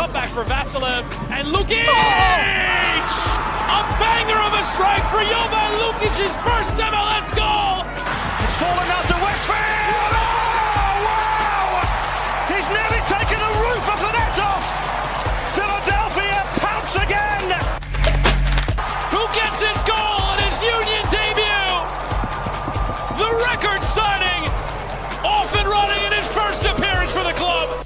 cutback for Vassilev, and Lukic! A banger of a strike for Jovan Lukic's first MLS goal! It's fallen out to Westfield! Oh, wow! He's nearly taken the roof of the net off! Philadelphia pounce again! Who gets his goal in his Union debut? The record signing, off and running in his first appearance for the club.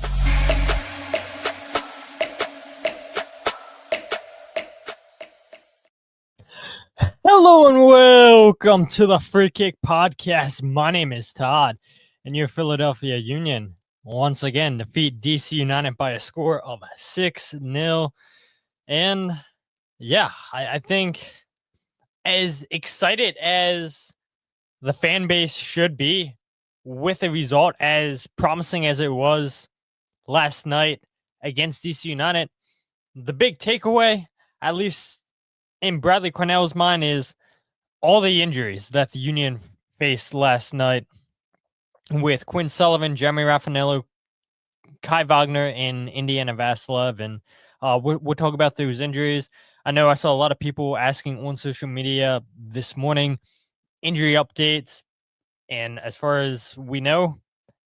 Hello and welcome to the Free Kick Podcast. My name is Todd, and your Philadelphia Union once again defeat DC United by a score of 6-0. And yeah, I think as excited as the fan base should be with a result as promising as it was last night against DC United, the big takeaway, at least in Bradley Carnell's mind, is all the injuries that the Union faced last night with Quinn Sullivan, Jeremy Rafanello, Wagner, and Indy and Vassilev. And we'll talk about those injuries. I know I saw a lot of people asking on social media this morning, injury updates. And as far as we know,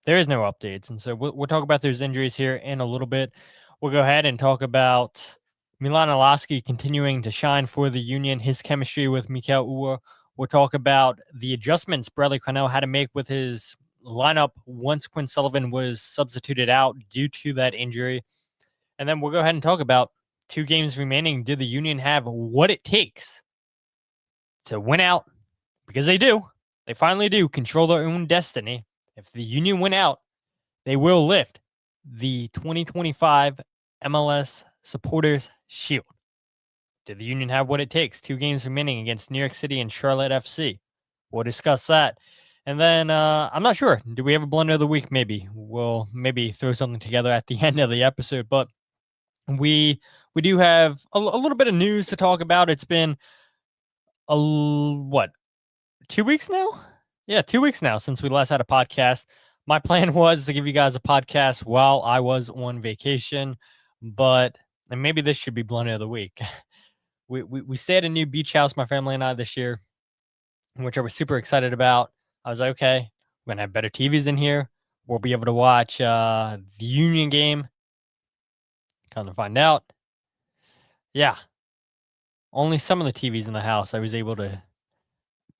there is no updates. And so we'll talk about those injuries here in a little bit. We'll go ahead and talk about Milan Iloski continuing to shine for the Union, his chemistry with Mikael Uhre. We'll talk about the adjustments Bradley Carnell had to make with his lineup once Quinn Sullivan was substituted out due to that injury. And then we'll go ahead and talk about 2 games remaining. Do the Union have what it takes to win out? Because they do. They finally do control their own destiny. If the Union win out, they will lift the 2025 MLS Supporters Shield. Did the Union have what it takes? 2 games remaining against New York City and Charlotte FC. We'll discuss that. And then I'm not sure. Do we have a blunder of the week? Maybe. We'll maybe throw something together at the end of the episode. But we do have a little bit of news to talk about. It's been 2 weeks now? Yeah, 2 weeks now since we last had a podcast. My plan was to give you guys a podcast while I was on vacation, and maybe this should be blunder of the week. We stayed at a new beach house, my family and I, this year, which I was super excited about. I was like, okay, we're going to have better TVs in here. We'll be able to watch the Union game. Come to find out, yeah, only some of the TVs in the house I was able to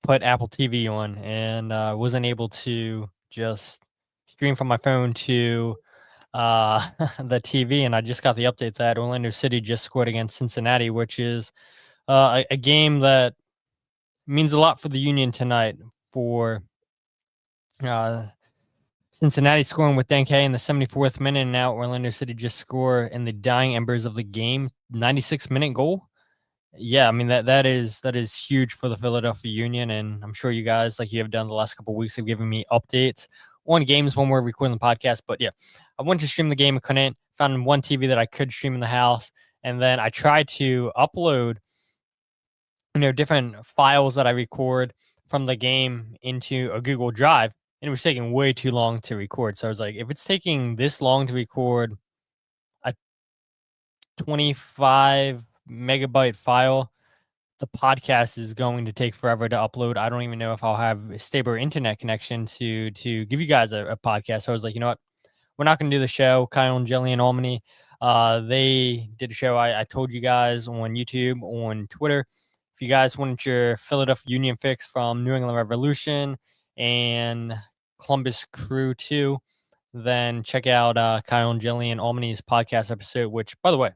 put Apple TV on, and wasn't able to just stream from my phone to the TV. And I just got the update that Orlando City just scored against Cincinnati, which is a game that means a lot for the Union tonight. For Cincinnati scoring with Denke in the 74th minute, and now Orlando City just score in the dying embers of the game, 96-minute goal. Yeah, I mean that is huge for the Philadelphia Union, and I'm sure you guys, like you have done the last couple of weeks, have given me updates on games when we're recording the podcast. But yeah, I wanted to stream the game, I couldn't. Found one TV that I could stream in the house, and then I tried to upload, different files that I record from the game into a Google Drive, and it was taking way too long to record. So I was like, if it's taking this long to record a 25 megabyte file, the podcast is going to take forever to upload. I don't even know if I'll have a stable internet connection to give you guys a podcast. So I was like, you know what? We're not going to do the show. Kyle and Jillian Almany, they did a show. I told you guys on YouTube, on Twitter. If you guys want your Philadelphia Union fix from New England Revolution and Columbus Crew 2, then check out Kyle and Jillian Almany's podcast episode, which, by the way,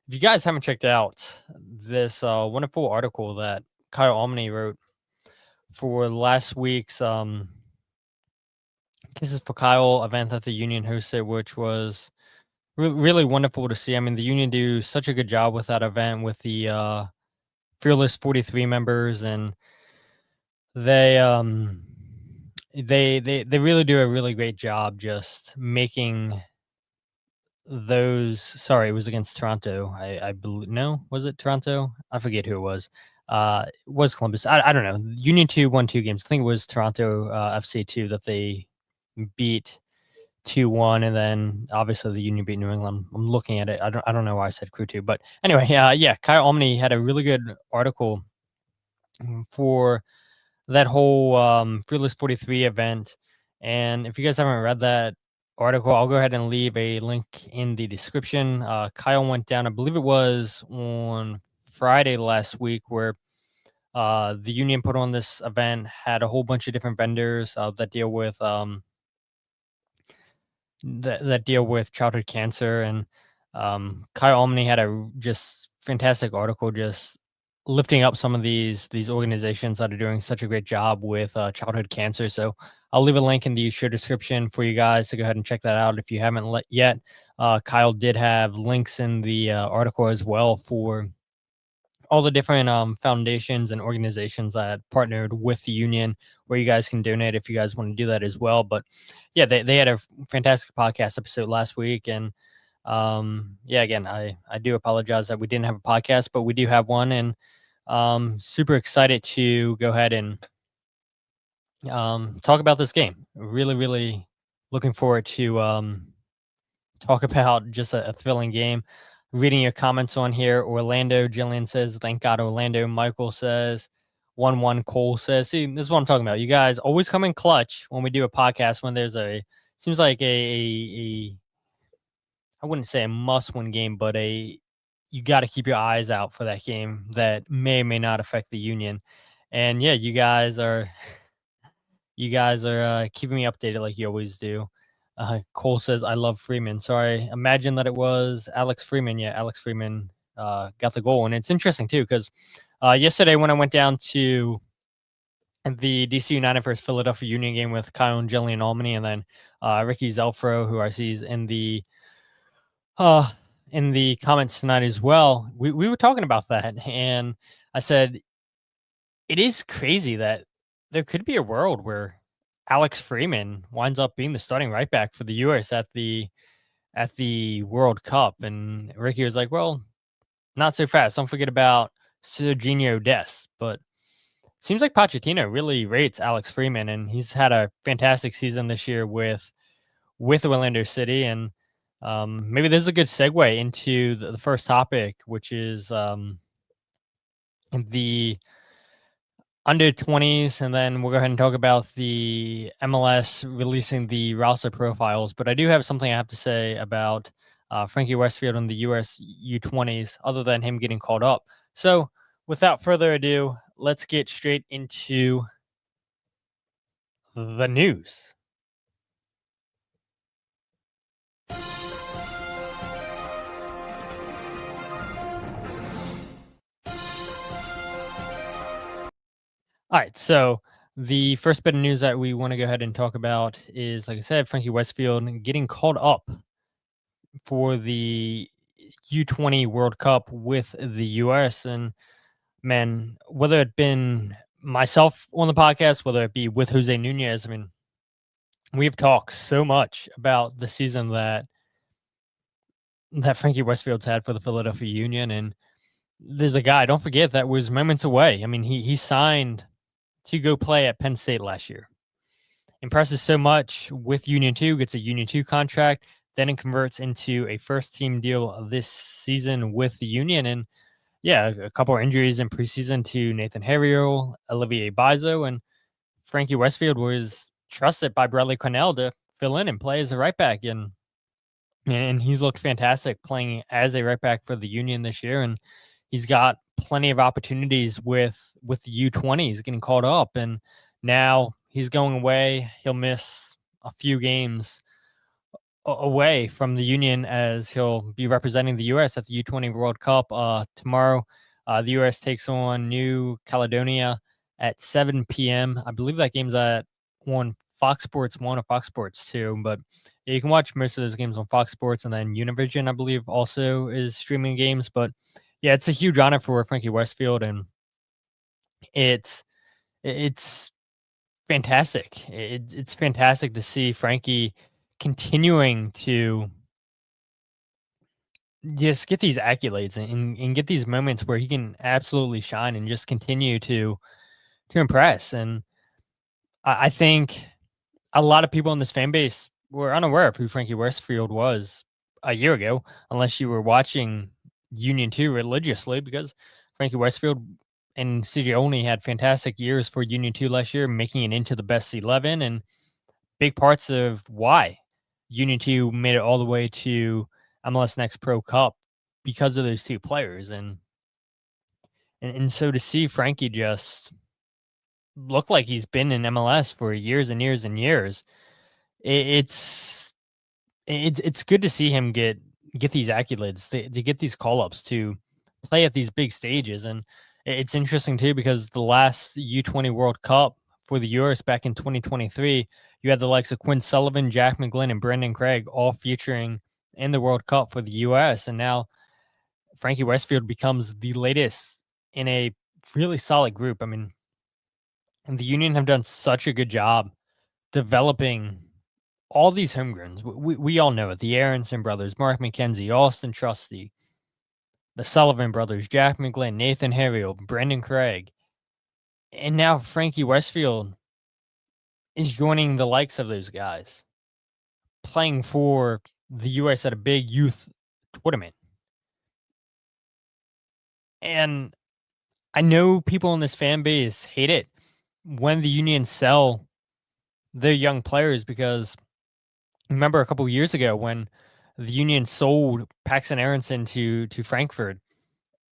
if you guys haven't checked out this wonderful article that Kyle Almany wrote for last week's Kisses for Kyle event that the Union hosted, which was really wonderful to see. I mean, the Union do such a good job with that event with the Fearless 43 members, and they really do a really great job just making those. Sorry, it was against Toronto. I believe, no, was it Toronto? I forget who it was. It was Columbus. I don't know. Union 2 won 2 games. I think it was Toronto FC 2 that they beat 2-1, and then obviously the Union beat New England. I'm looking at it. I don't know why I said Crew 2, but anyway, yeah, Kyle Omni had a really good article for that whole Fearless 43 event. And if you guys haven't read that article, I'll go ahead and leave a link in the description. Kyle went down, I believe it was on Friday last week, where the Union put on this event, had a whole bunch of different vendors that deal with that deal with childhood cancer. And Kyle Omni had a just fantastic article, just lifting up some of these organizations that are doing such a great job with childhood cancer. So I'll leave a link in the show description for you guys to go ahead and check that out if you haven't yet. Kyle did have links in the article as well for all the different foundations and organizations that partnered with the Union, where you guys can donate if you guys want to do that as well. But yeah, they had a fantastic podcast episode last week. And yeah, again, I do apologize that we didn't have a podcast, but we do have one, and super excited to go ahead and talk about this game. Really looking forward to talk about just a thrilling game. Reading your comments on here. Orlando, Jillian says, thank God, Orlando. Michael says, 1-1. Cole says, see, this is what I'm talking about. You guys always come in clutch when we do a podcast, when there's seems like a I wouldn't say a must-win game, but you got to keep your eyes out for that game that may or may not affect the Union. And yeah, you guys are keeping me updated like you always do. Cole says, I love Freeman. So I imagine that it was Alex Freeman. Yeah, Alex Freeman got the goal. And it's interesting, too, because yesterday when I went down to the DC United versus Philadelphia Union game with Kyle and Jillian Albany, and then Ricky Zelfro, who I see is in the comments tonight as well, we were talking about that. And I said, it is crazy that there could be a world where Alex Freeman winds up being the starting right back for the US at the World Cup. And Ricky was like, well, not so fast. Don't forget about Serginho Dest. But it seems like Pochettino really rates Alex Freeman, and he's had a fantastic season this year with Orlando City. And maybe this is a good segue into the first topic, which is the under 20s, and then we'll go ahead and talk about the MLS releasing the roster profiles. But I do have something I have to say about Frankie Westfield and the US U20s, other than him getting called up. So without further ado, let's get straight into the news. All right, so the first bit of news that we want to go ahead and talk about is, like I said, Frankie Westfield getting called up for the U20 World Cup with the US. And man, whether it been myself on the podcast, whether it be with Jose Nunez, I mean, we've talked so much about the season that Frankie Westfield's had for the Philadelphia Union. And there's a guy, don't forget, that was moments away. I mean, he signed to go play at Penn State last year. Impresses so much with Union 2, gets a Union 2 contract, then it converts into a first team deal this season with the Union. And yeah, a couple of injuries in preseason to Nathan Harriel, Olivier Bizo, and Frankie Westfield was trusted by Bradley Carnell to fill in and play as a right back. And he's looked fantastic playing as a right back for the Union this year. And he's got plenty of opportunities with the U20s getting called up. And now he's going away. He'll miss a few games away from the Union, as he'll be representing the U.S. at the U20 World Cup tomorrow. The U.S. takes on New Caledonia at 7 p.m. I believe that game's on Fox Sports 1 or Fox Sports 2, but you can watch most of those games on Fox Sports, and then Univision, I believe, also is streaming games. But yeah, it's a huge honor for Frankie Westfield, and it's fantastic. It's fantastic to see Frankie continuing to just get these accolades and get these moments where he can absolutely shine and just continue to impress. And I think a lot of people in this fan base were unaware of who Frankie Westfield was a year ago, unless you were watching Union 2 religiously, because Frankie Westfield and CJ only had fantastic years for Union 2 last year, making it into the best 11, and big parts of why Union 2 made it all the way to MLS Next Pro Cup because of those two players. And so to see Frankie just look like he's been in MLS for years and years and years, it's it's good to see him get these accolades, to get these call ups, to play at these big stages. And it's interesting too because the last U20 World Cup for the US back in 2023, you had the likes of Quinn Sullivan, Jack McGlynn, and Brendan Craig all featuring in the World Cup for the US. And now Frankie Westfield becomes the latest in a really solid group. I mean, and the Union have done such a good job developing all these homegrowns. We all know it. The Aronson brothers, Mark McKenzie, Austin Trusty, the Sullivan brothers, Jack McGlynn, Nathan Harriel, Brendan Craig. And now Frankie Westfield is joining the likes of those guys, playing for the U.S. at a big youth tournament. And I know people in this fan base hate it when the Union sell their young players, because remember a couple of years ago when the Union sold Paxton Aronson to Frankfurt,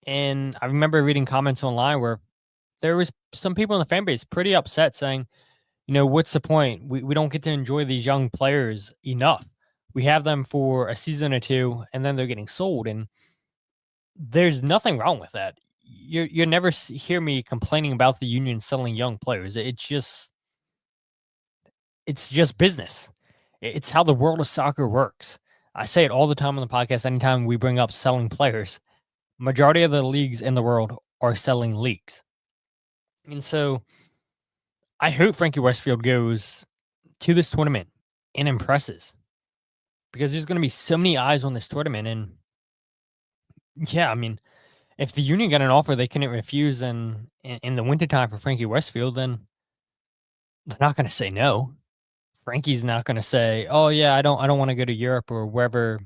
and I remember reading comments online where there was some people in the fan base pretty upset, saying, you know, what's the point? We don't get to enjoy these young players enough. We have them for a season or two, and then they're getting sold. And there's nothing wrong with that. You never hear me complaining about the Union selling young players. It's just business. It's how the world of soccer works. I say it all the time on the podcast. Anytime we bring up selling players, majority of the leagues in the world are selling leagues. And so I hope Frankie Westfield goes to this tournament and impresses, because there's going to be so many eyes on this tournament. And yeah, I mean, if the Union got an offer they couldn't refuse in the wintertime for Frankie Westfield, then they're not going to say no. Frankie's not going to say, "Oh yeah, I don't want to go to Europe," or wherever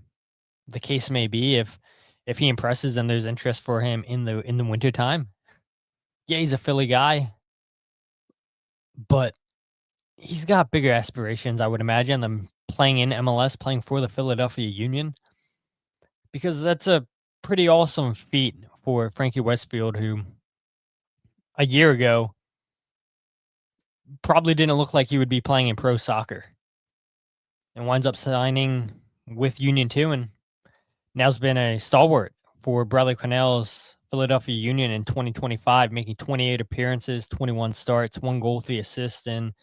the case may be. If he impresses and there's interest for him in the wintertime, yeah, he's a Philly guy, but he's got bigger aspirations, I would imagine, than playing in MLS, playing for the Philadelphia Union, because that's a pretty awesome feat for Frankie Westfield, who a year ago probably didn't look like he would be playing in pro soccer, and winds up signing with Union 2, and now's been a stalwart for Bradley Carnell's Philadelphia Union in 2025, making 28 appearances, 21 starts, 1 goal, 3 assists in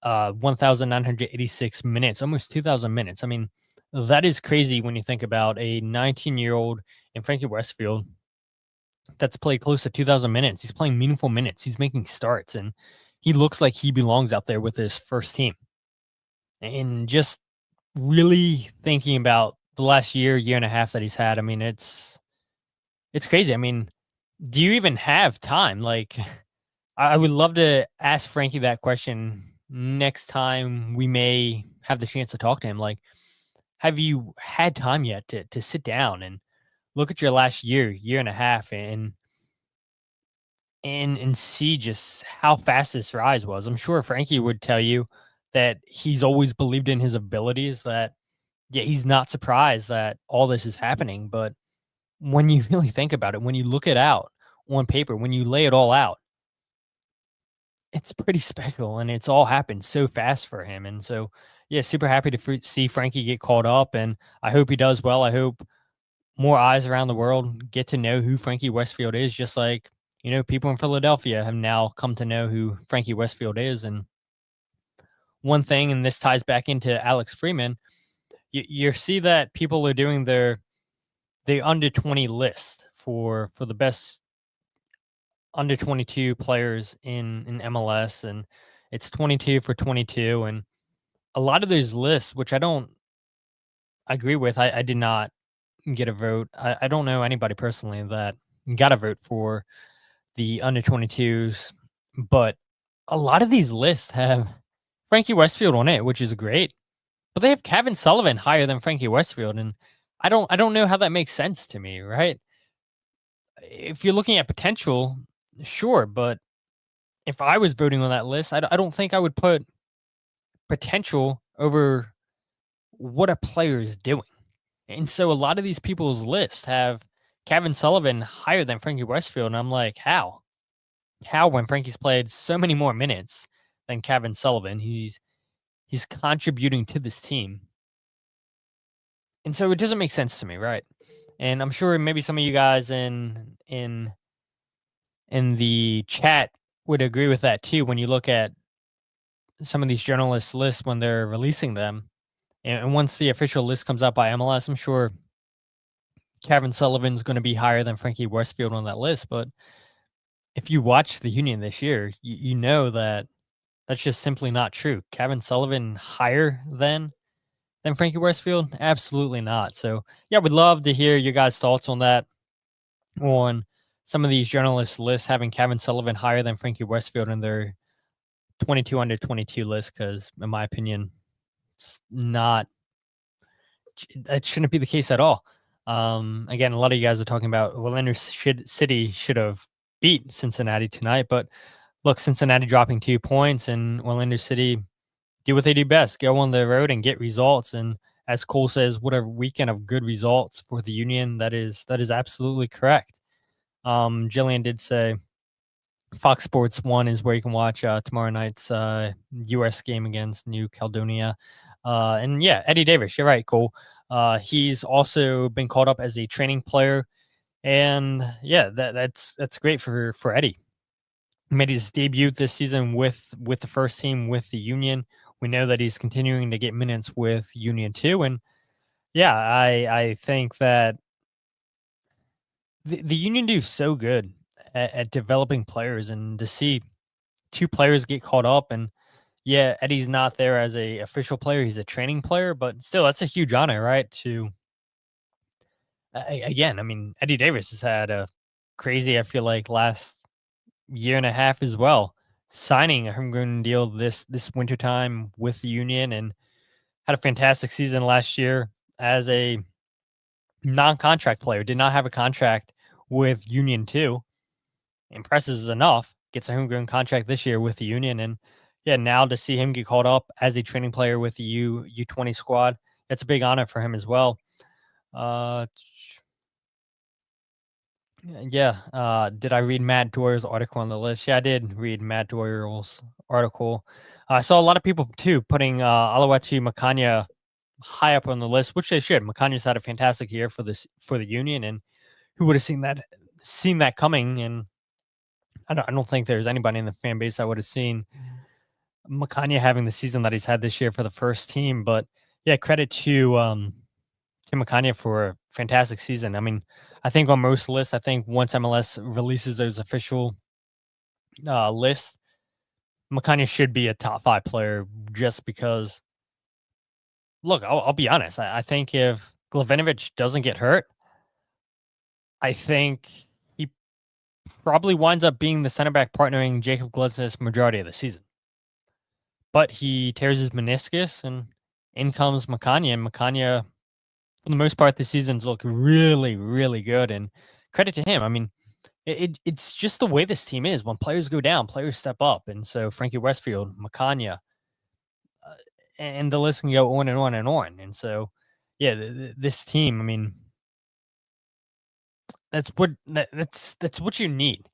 1,986 minutes, almost 2,000 minutes. I mean, that is crazy when you think about a 19-year-old in Frankie Westfield that's played close to 2,000 minutes. He's playing meaningful minutes. He's making starts, and he looks like he belongs out there with his first team. And just really thinking about the last year and a half that he's had, I mean, it's crazy. I mean, do you even have time? Like, I would love to ask Frankie that question next time we may have the chance to talk to him. Like, have you had time yet to sit down and look at your last year and a half, and see just how fast this rise was? I'm sure Frankie would tell you that he's always believed in his abilities, that yeah, he's not surprised that all this is happening. But when you really think about it, when you look it out on paper, when you lay it all out, it's pretty special, and it's all happened so fast for him. And so, yeah, super happy to see Frankie get called up, and I hope he does well. I hope more eyes around the world get to know who Frankie Westfield is, just like, you know, people in Philadelphia have now come to know who Frankie Westfield is. And one thing, and this ties back into Alex Freeman, you see that people are doing the under 20 list for the best under 22 players in MLS, and it's 22 for 22. And a lot of those lists, which I don't agree with, I did not get a vote. I don't know anybody personally that got a vote for the under 22s, but a lot of these lists have Frankie Westfield on it, which is great. but they have Kevin Sullivan higher than Frankie Westfield, and I don't know how that makes sense to me, right? If you're looking at potential, sure, but if I was voting on that list, I don't think I would put potential over what a player is doing. And so a lot of these people's lists have Kevin Sullivan higher than Frankie Westfield, and I'm like, how? How when Frankie's played so many more minutes than Kevin Sullivan, he's contributing to this team. And so it doesn't make sense to me, right? And I'm sure maybe some of you guys in the chat would agree with that too when you look at some of these journalists' lists when they're releasing them. And once the official list comes out by MLS, I'm sure Kevin Sullivan's going to be higher than Frankie Westfield on that list. But if you watch the Union this year, you know that that's just simply not true. Kevin Sullivan higher than Frankie Westfield? Absolutely not. So yeah, we'd love to hear your guys' thoughts on that, on some of these journalists' lists having Kevin Sullivan higher than Frankie Westfield in their 22 under 22 list, because in my opinion, it's not, it shouldn't be the case at all. Again, a lot of you guys are talking about Orlando City should have beat Cincinnati tonight, but look, Cincinnati dropping 2 points and Orlando City do what they do best, go on the road and get results. And as Cole says, what a weekend of good results for the Union. That is absolutely correct. Jillian did say Fox Sports 1 is where you can watch tomorrow night's U.S. game against New Caledonia. And yeah, Eddie Davis, you're right, Cole. He's also been called up as a training player. And yeah, that's great for Eddie. He made his debut this season with the first team with the Union. We know that he's continuing to get minutes with Union too. And yeah, I think that the Union do so good at developing players, and to see 2 players get caught up, and yeah, Eddie's not there as a official player. He's a training player, but still that's a huge honor, right? To again, I mean, Eddie Davis has had a crazy, I feel like, last year and a half as well, signing a homegrown deal this wintertime with the Union, and had a fantastic season last year as a non-contract player. Did not have a contract with Union 2. Impresses enough. Gets a homegrown contract this year with the Union, and yeah, now to see him get called up as a training player with the U20 squad, that's a big honor for him as well. Yeah. Did I read Matt Doyle's article on the list? Yeah, I did read Matt Doyle's article. I saw a lot of people too putting Aloeti Makanya high up on the list, which they should. Makanya's had a fantastic year for the Union, and who would have seen that coming? And I don't think there's anybody in the fan base that would have seen Makanya having the season that he's had this year for the first team. But yeah, credit to Makanya for a fantastic season. I mean, I think on most lists, I think once MLS releases those official lists, Makanya should be a top 5 player, just because, look, I'll be honest. I think if Glavinovic doesn't get hurt, I think he probably winds up being the center back partnering Jacob Glesnes majority of the season. But he tears his meniscus, and in comes Makanya, and Makanya, for the most part, the season's look really, really good, and credit to him. I mean, it's just the way this team is. When players go down, players step up, and so Frankie Westfield, Makanya, and the list can go on and on and on. And so, yeah, this team, I mean, that's what you need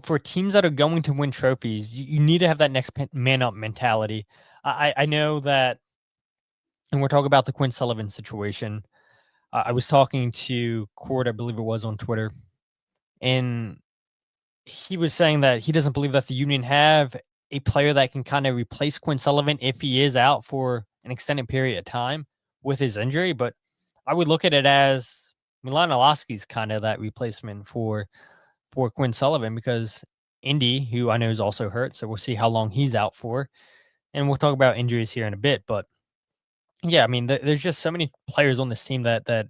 for teams that are going to win trophies. You need to have that next man up mentality. I know that, and we're talking about the Quinn Sullivan situation. I was talking to Cord, I believe it was, on Twitter, and he was saying that he doesn't believe that the Union have a player that can kind of replace Quinn Sullivan if he is out for an extended period of time with his injury. But I would look at it as Milan Iloski is kind of that replacement for Quinn Sullivan, because Indy, who I know is also hurt, so we'll see how long he's out for. And we'll talk about injuries here in a bit. But yeah, I mean, there's just so many players on this team that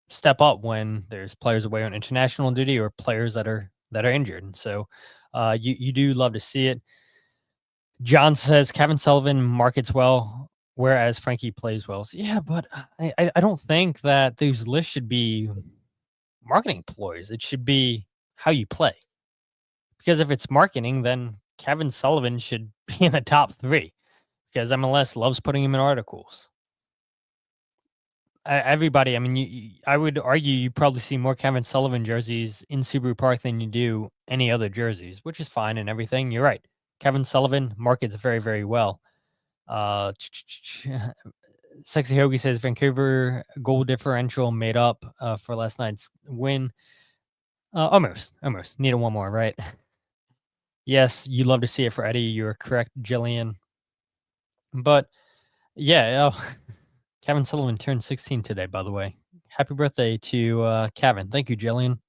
step up when there's players away on international duty or players that are injured. And so you do love to see it. John says Kevin Sullivan markets well whereas Frankie plays well. So, yeah, but I don't think that those lists should be marketing ploys. It should be how you play. Because if it's marketing, then Kevin Sullivan should be in the top 3 because MLS loves putting him in articles. Everybody, I mean, I would argue you probably see more Kevin Sullivan jerseys in Subaru Park than you do any other jerseys, which is fine and everything. You're right. Kevin Sullivan markets very, very well. Sexy Hoagie says Vancouver goal differential made up for last night's win. Almost. Needed one more, right? Yes, you love to see it for Eddie. You're correct, Jillian. But yeah, Kevin Sullivan turned 16 today, by the way. Happy birthday to Kevin. Thank you, Jillian.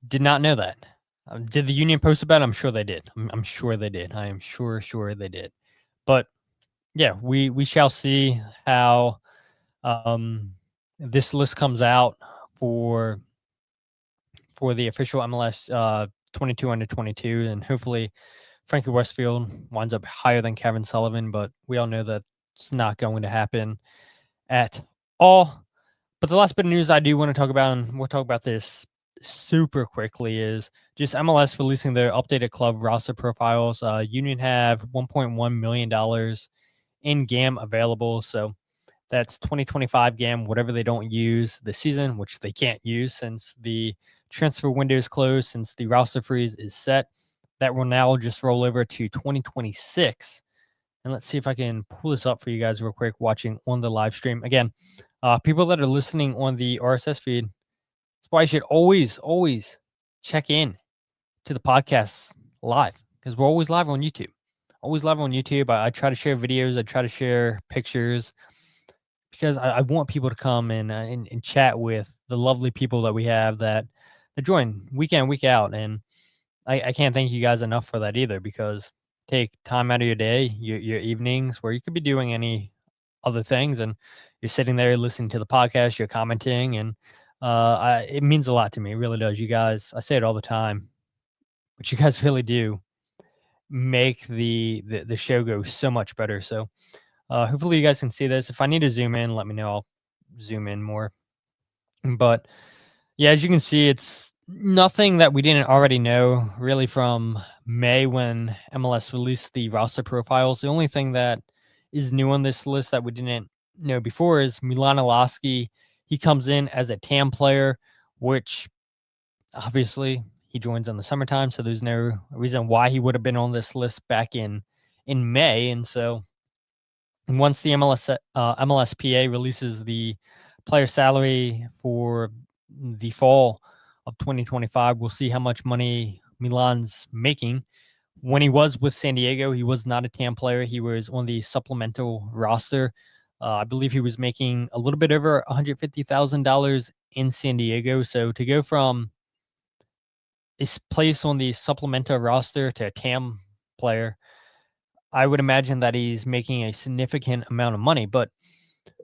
Did not know that. Did the Union post about it? I'm sure they did. I'm sure they did. I am sure they did. But yeah, we shall see how this list comes out for the official MLS 22 under 22, and hopefully Frankie Westfield winds up higher than Kevin Sullivan, but we all know that it's not going to happen at all. But the last bit of news I do want to talk about, and we'll talk about this super quickly, is just MLS releasing their updated club roster profiles. Union have $1.1 million in GAM available, so that's 2025 GAM, whatever they don't use this season, which they can't use since the transfer window is closed, since the roster freeze is set. That will now just roll over to 2026. And let's see if I can pull this up for you guys real quick watching on the live stream. Again, people that are listening on the RSS feed, that's why you should always check in to the podcast live, because we're always live on YouTube. Always live on YouTube. I try to share videos. I try to share pictures, because I want people to come and chat with the lovely people that we have that join week in, week out. And I can't thank you guys enough for that either, because take time out of your day, your evenings, where you could be doing any other things, and you're sitting there listening to the podcast, you're commenting, and it means a lot to me. It really does. You guys, I say it all the time, but you guys really do make the show go so much better. So hopefully you guys can see this. If I need to zoom in, let me know. I'll zoom in more. But yeah, as you can see, it's nothing that we didn't already know really from May when MLS released the roster profiles. The only thing that is new on this list that we didn't know before is Milan Iloski. He comes in as a TAM player, which obviously he joins in the summertime, so there's no reason why he would have been on this list back in May. And so once the MLSPA releases the player salary for the fall of 2025, we'll see how much money Milan's making. When he was with San Diego, he was not a TAM player. He was on the supplemental roster. I believe he was making a little bit over $150,000 in San Diego. So to go from his place on the supplemental roster to a TAM player, I would imagine that he's making a significant amount of money. But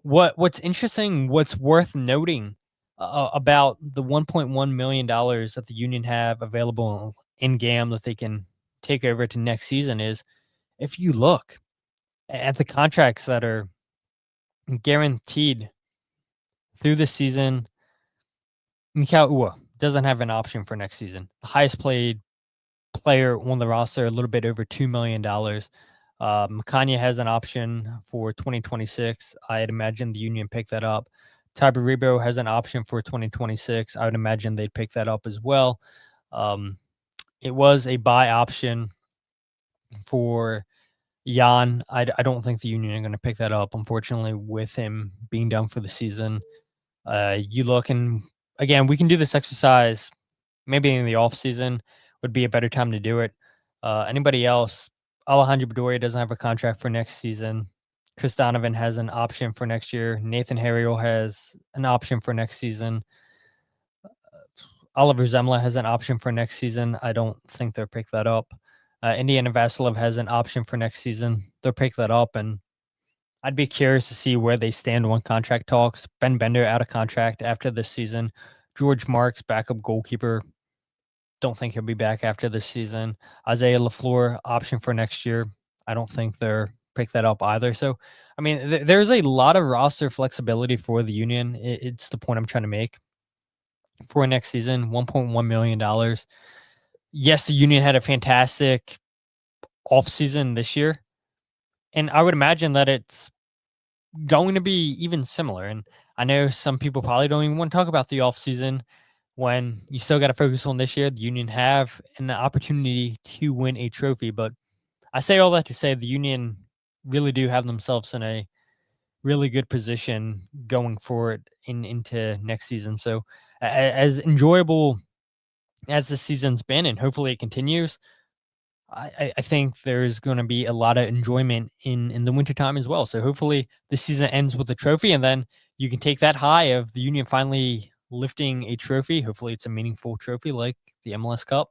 what's interesting, what's worth noting about the $1.1 million that the Union have available in GAM that they can take over to next season is, if you look at the contracts that are guaranteed through the season, Mikael Uhre doesn't have an option for next season. The highest paid player on the roster, a little bit over $2 million. Makanya has an option for 2026. I'd imagine the Union pick that up. Tabaribo has an option for 2026. I would imagine they'd pick that up as well. It was a buy option for Jan. I don't think the Union are going to pick that up, unfortunately, with him being done for the season. You look, and again, we can do this exercise maybe in the off season would be a better time to do it. Anybody else? Alejandro Bedoya doesn't have a contract for next season. Chris Donovan has an option for next year. Nathan Harriel has an option for next season. Oliver Zemla has an option for next season. I don't think they'll pick that up. Indy and Vassilev has an option for next season. They'll pick that up, and I'd be curious to see where they stand on contract talks. Ben Bender out of contract after this season. George Marks, backup goalkeeper. Don't think he'll be back after this season. Isaiah LaFleur, option for next year. I don't think they're pick that up either. So, I mean, there's a lot of roster flexibility for the Union. It's the point I'm trying to make for next season. $1.1 million. Yes, the Union had a fantastic offseason this year, and I would imagine that it's going to be even similar. And I know some people probably don't even want to talk about the offseason when you still got to focus on this year. The Union have an opportunity to win a trophy, but I say all that to say the Union really do have themselves in a really good position going forward into next season. So as enjoyable as this season's been, and hopefully it continues, I think there's going to be a lot of enjoyment in the wintertime as well. So hopefully this season ends with a trophy, and then you can take that high of the Union finally lifting a trophy. Hopefully it's a meaningful trophy like the MLS Cup.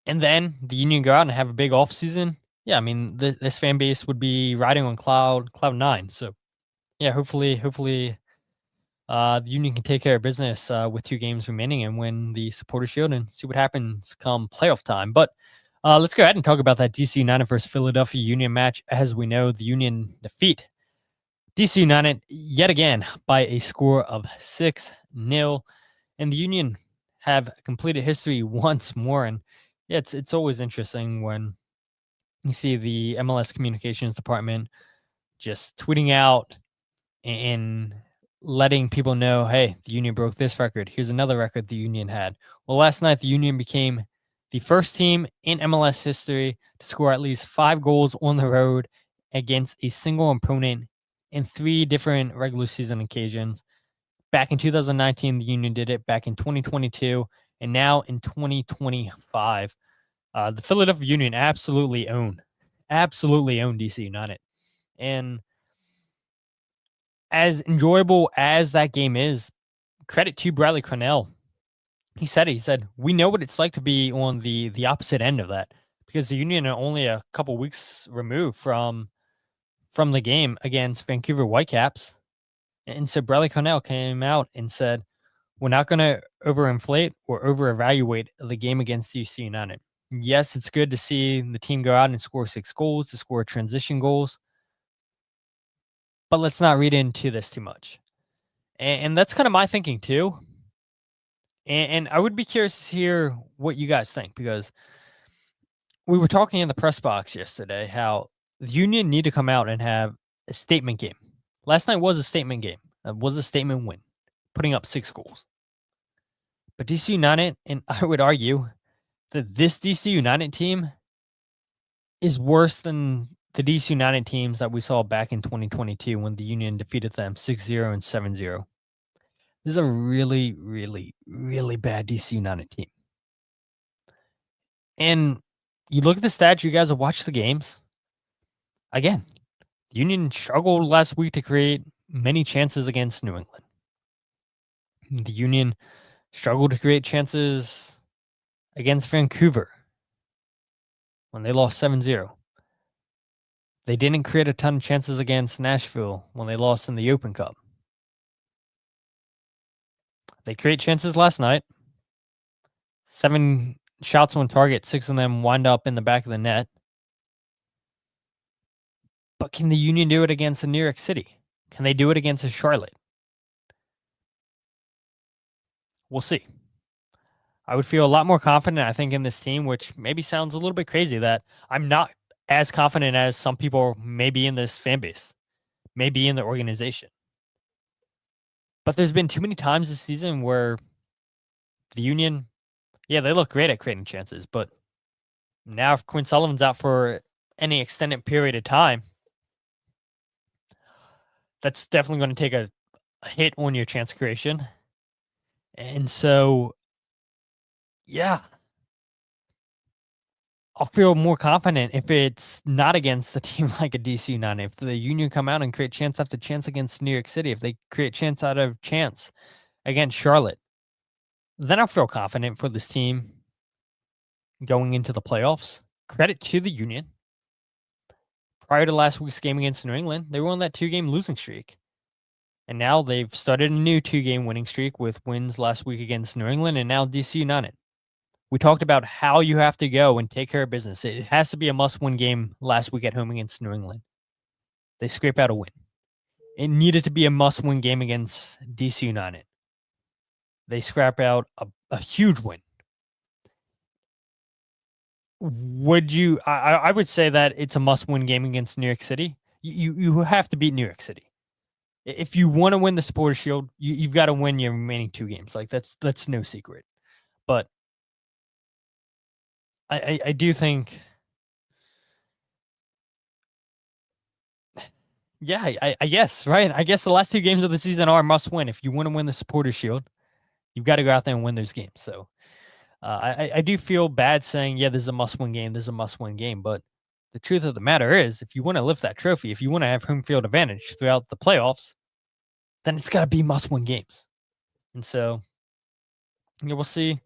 And then the Union go out and have a big off season. Yeah, I mean, this fan base would be riding on cloud nine. So yeah, hopefully the Union can take care of business with 2 games remaining and win the Supporter Shield and see what happens come playoff time. But let's go ahead and talk about that DC United versus Philadelphia Union match. As we know, the Union defeat DC United yet again by a score of 6-0. And the Union have completed history once more. And yeah, it's always interesting when you see the MLS communications department just tweeting out and letting people know, hey, the Union broke this record. Here's another record the Union had. Well, last night, the Union became the first team in MLS history to score at least 5 goals on the road against a single opponent in 3 different regular season occasions. Back in 2019, the Union did it. Back in 2022, and now in 2025. The Philadelphia Union absolutely own DC United. And as enjoyable as that game is, credit to Bradley Carnell. He said, we know what it's like to be on the opposite end of that, because the Union are only a couple weeks removed from the game against Vancouver Whitecaps. And so Bradley Carnell came out and said, we're not going to overinflate or over-evaluate the game against DC United. Yes, it's good to see the team go out and score 6 goals, to score transition goals. But let's not read into this too much. And that's kind of my thinking too. And I would be curious to hear what you guys think, because we were talking in the press box yesterday how the Union need to come out and have a statement game. Last night was a statement game. It was a statement win, putting up 6 goals. But DC United, and I would argue that this DC United team is worse than the DC United teams that we saw back in 2022 when the Union defeated them 6-0 and 7-0. This is a really, really, really bad DC United team. And you look at the stats, you guys have watched the games. Again, the Union struggled last week to create many chances against New England. The Union struggled to create chances against Vancouver when they lost 7-0. They didn't create a ton of chances against Nashville when they lost in the Open Cup. They create chances last night. 7 shots on target, 6 of them wind up in the back of the net. But can the Union do it against a New York City? Can they do it against a Charlotte? We'll see. I would feel a lot more confident, I think, in this team, which maybe sounds a little bit crazy that I'm not as confident as some people may be in this fan base, maybe in the organization. But there's been too many times this season where the Union, yeah, they look great at creating chances, but now if Quinn Sullivan's out for any extended period of time, that's definitely going to take a hit on your chance creation. And so, yeah, I'll feel more confident if it's not against a team like a DC United. If the Union come out and create chance after chance against New York City, if they create chance out of chance against Charlotte, then I'll feel confident for this team going into the playoffs. Credit to the Union. Prior to last week's game against New England, they were on that 2-game losing streak. And now they've started a new 2-game winning streak with wins last week against New England and now DC United. We talked about how you have to go and take care of business. It has to be a must-win game last week at home against New England. They scrape out a win. It needed to be a must-win game against DC United. They scrap out a huge win. Would you? I would say that it's a must-win game against New York City. You have to beat New York City. If you want to win the Supporters Shield, you've got to win your remaining 2 games. Like that's no secret. But I do think, yeah, I guess, right? I guess the last 2 games of the season are must win. If you want to win the Supporters Shield, you've got to go out there and win those games. So I do feel bad saying, yeah, this is a must-win game. This is a must-win game. But the truth of the matter is, if you want to lift that trophy, if you want to have home field advantage throughout the playoffs, then it's got to be must-win games. And so, yeah, we'll see.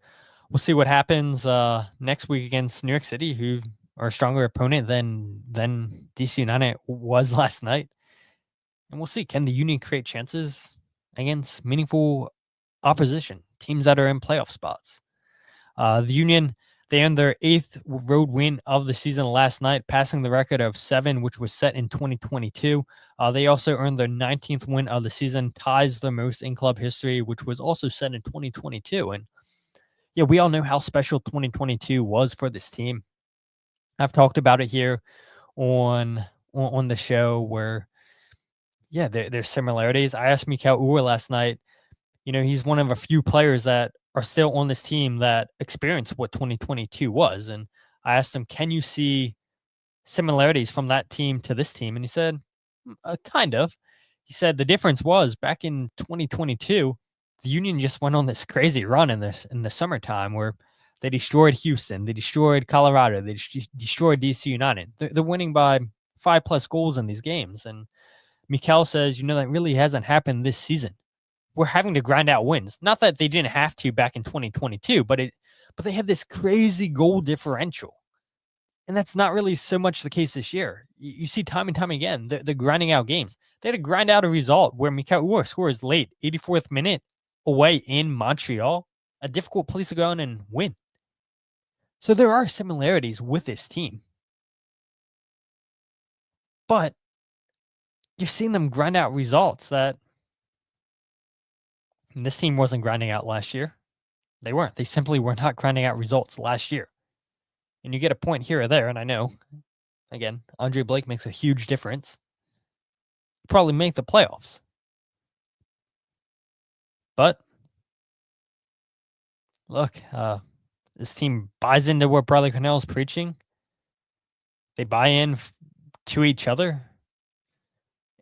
We'll see what happens next week against New York City, who are a stronger opponent than DC United was last night. And we'll see, can the Union create chances against meaningful opposition, teams that are in playoff spots? The Union, they earned their 8th road win of the season last night, passing the record of 7, which was set in 2022. They also earned their 19th win of the season, ties the most in club history, which was also set in 2022. And yeah, we all know how special 2022 was for this team. I've talked about it here on the show where, yeah, there's similarities. I asked Mikael Uhre last night. You know, he's one of a few players that are still on this team that experienced what 2022 was. And I asked him, can you see similarities from that team to this team? And he said, kind of. He said the difference was back in 2022, the Union just went on this crazy run in the summertime where they destroyed Houston, they destroyed Colorado, they destroyed DC United. They're winning by 5+ goals in these games. And Mikael says, you know, that really hasn't happened this season. We're having to grind out wins. Not that they didn't have to back in 2022, but they had this crazy goal differential. And that's not really so much the case this year. You see time and time again, they're grinding out games. They had to grind out a result where Mikael Uhre scores late, 84th minute, away in Montreal, a difficult place to go in and win. So there are similarities with this team. But you're seeing them grind out results that this team wasn't grinding out last year. They weren't. They simply were not grinding out results last year. And you get a point here or there, and I know, again, Andre Blake makes a huge difference. Probably make the playoffs. But look, this team buys into what Bradley Carnell is preaching. They buy in to each other.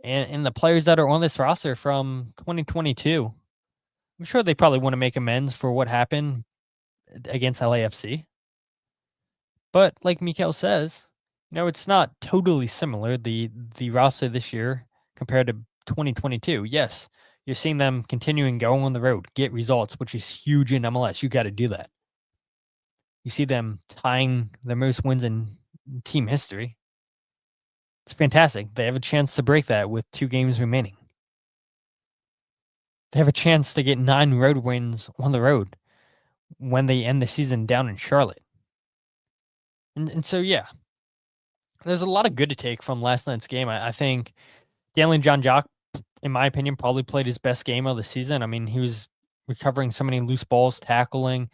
And the players that are on this roster from 2022, I'm sure they probably want to make amends for what happened against LAFC. But like Mikael says, you know, it's not totally similar, the roster this year compared to 2022. Yes, you're seeing them continuing going on the road, get results, which is huge in MLS. You got to do that. You see them tying the most wins in team history. It's fantastic. They have a chance to break that with 2 games remaining. They have a chance to get 9 road wins on the road when they end the season down in Charlotte. And so, yeah, there's a lot of good to take from last night's game. I think Daniel Jean-Jacques, in my opinion, probably played his best game of the season. I mean, he was recovering so many loose balls, tackling,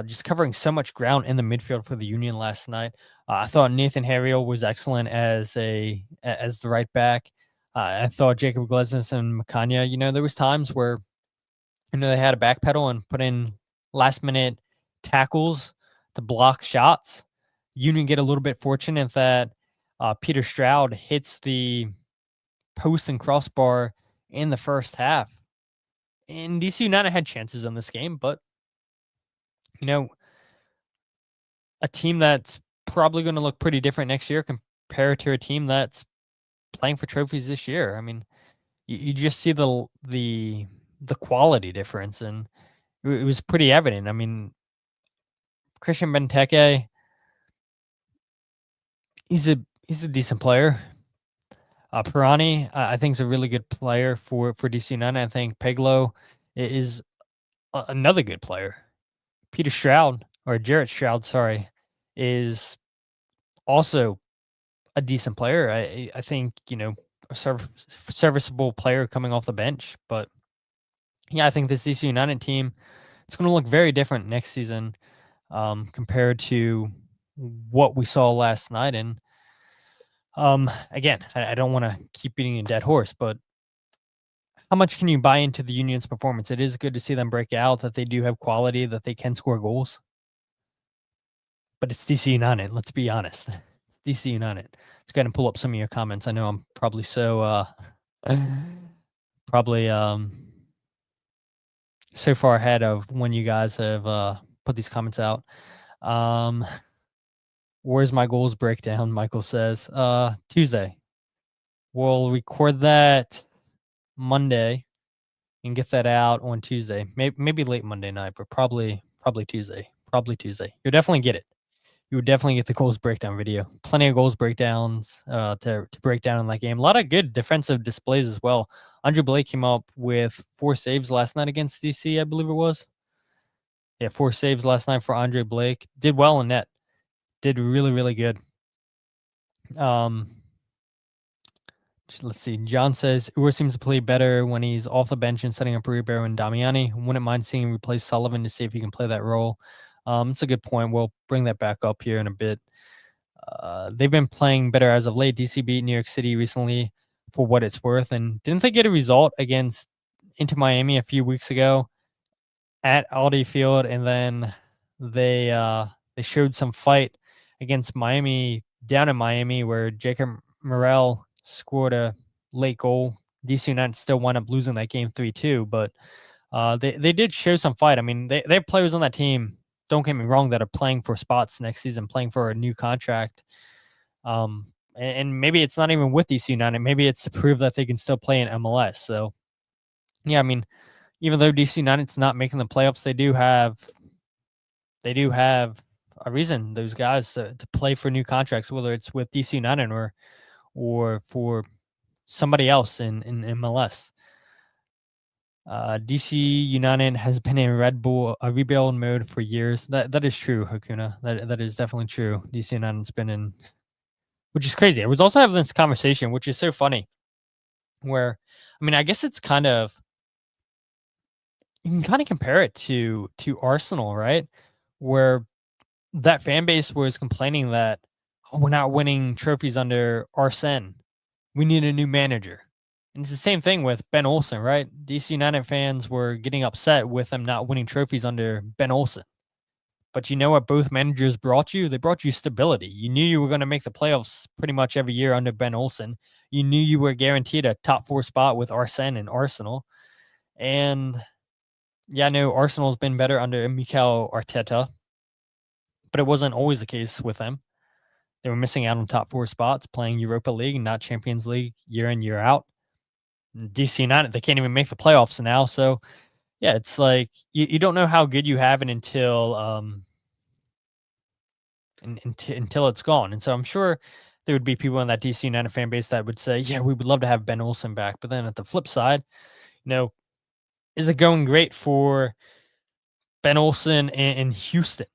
just covering so much ground in the midfield for the Union last night. I thought Nathan Harriel was excellent as the right back. I thought Jacob Glesnes and Macania, you know, there was times where, you know, they had a backpedal and put in last-minute tackles to block shots. Union get a little bit fortunate that Peter Stroud hits the post and crossbar in the first half. And DC United had chances in this game, but, you know, a team that's probably going to look pretty different next year compared to a team that's playing for trophies this year. I mean, you just see the quality difference, and it was pretty evident. I mean, Christian Benteke, he's a decent player. Pirani, I think, is a really good player for DC United. I think Peglo is another good player. Peter Stroud, or Jarrett Stroud, sorry, is also a decent player. I think, a serviceable player coming off the bench. But yeah, I think this DC United team, it's going to look very different next season compared to what we saw last night. And again, I don't want to keep beating a dead horse, but how much can you buy into the Union's performance? It is good to see them break out, that they do have quality, that they can score goals. But it's DC United. Let's be honest. It's DC United. Let's go ahead and pull up some of your comments. I know I'm probably so probably so far ahead of when you guys have put these comments out. Where's my goals breakdown? Michael says Tuesday. We'll record that Monday and get that out on Tuesday. Maybe late Monday night, but probably Tuesday. Probably Tuesday. You'll definitely get it. You would definitely get the goals breakdown video. Plenty of goals breakdowns to break down in that game. A lot of good defensive displays as well. Andre Blake came up with 4 saves last night against DC, I believe it was. Yeah, 4 saves last night for Andre Blake. Did well in net. Did really, really good. Let's see. John says Uhre seems to play better when he's off the bench and setting up Ribeiro and Damiani. Wouldn't mind seeing him replace Sullivan to see if he can play that role. It's a good point. We'll bring that back up here in a bit. They've been playing better as of late. DC beat New York City recently for what it's worth. And didn't they get a result against Inter Miami a few weeks ago at Audi Field? And then they showed some fight against Miami down in Miami where Jacob Morel scored a late goal. DC United still wound up losing that game 3-2, but they did show some fight. I mean, they have players on that team, don't get me wrong, that are playing for spots next season, playing for a new contract. And maybe it's not even with DC United. Maybe it's to prove that they can still play in MLS. So, yeah, I mean, even though DC United's not making the playoffs, they do have a reason, those guys, to play for new contracts, whether it's with DC United or for somebody else in MLS. DC United has been in rebuild mode for years. That is true, Hakuna. That is definitely true. DC United's been in, which is crazy. I was also having this conversation, which is so funny, where, I mean, I guess it's kind of, you can kind of compare it to Arsenal, right? Where that fan base was complaining that, oh, we're not winning trophies under Arsene. We need a new manager. And it's the same thing with Ben Olsen, right? DC United fans were getting upset with them not winning trophies under Ben Olsen. But you know what both managers brought you? They brought you stability. You knew you were going to make the playoffs pretty much every year under Ben Olsen. You knew you were guaranteed a top 4 spot with Arsene and Arsenal. And yeah, I know Arsenal's been better under Mikel Arteta, but it wasn't always the case with them. They were missing out on top 4 spots, playing Europa League and not Champions League year in, year out. DC United, they can't even make the playoffs now. So, yeah, it's like you don't know how good you have it until it's gone. And so I'm sure there would be people in that DC United fan base that would say, yeah, we would love to have Ben Olsen back. But then at the flip side, is it going great for Ben Olsen in Houston?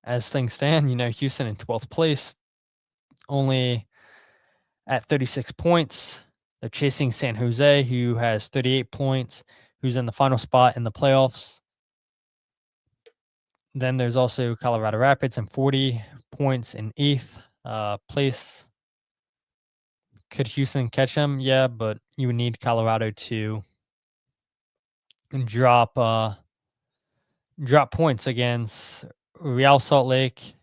As things stand, Houston in 12th place, only at 36 points. They're chasing San Jose, who has 38 points, who's in the final spot in the playoffs. Then there's also Colorado Rapids and 40 points in 8th place. Could Houston catch them? Yeah, but you would need Colorado to drop points against Real Salt Lake,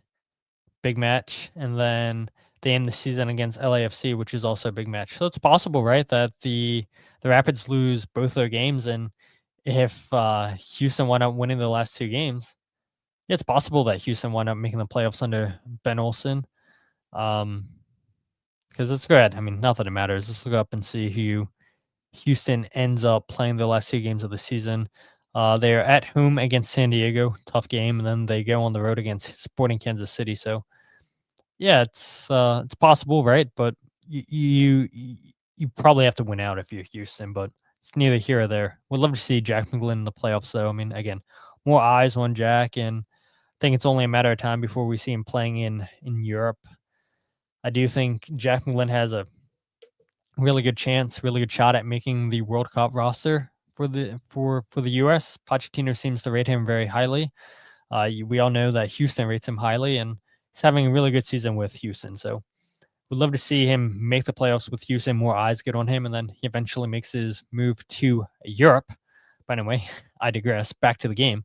big match, and then they end the season against LAFC, which is also a big match. So it's possible, right, that the Rapids lose both their games, and if Houston wound up winning the last 2 games, it's possible that Houston wound up making the playoffs under Ben Olsen. Because it's good. I mean, not that it matters. Let's look up and see who Houston ends up playing the last 2 games of the season. They are at home against San Diego, tough game, and then they go on the road against Sporting Kansas City. So, yeah, it's possible, right? But you probably have to win out if you're Houston, but it's neither here or there. We'd love to see Jack McGlynn in the playoffs, though. I mean, again, more eyes on Jack, and I think it's only a matter of time before we see him playing in Europe. I do think Jack McGlynn has a really good chance, really good shot at making the World Cup roster for the US. Pochettino seems to rate him very highly. We all know that Houston rates him highly, and he's having a really good season with Houston. So we'd love to see him make the playoffs with Houston, more eyes get on him, and then he eventually makes his move to Europe. But anyway, I digress. Back to the game.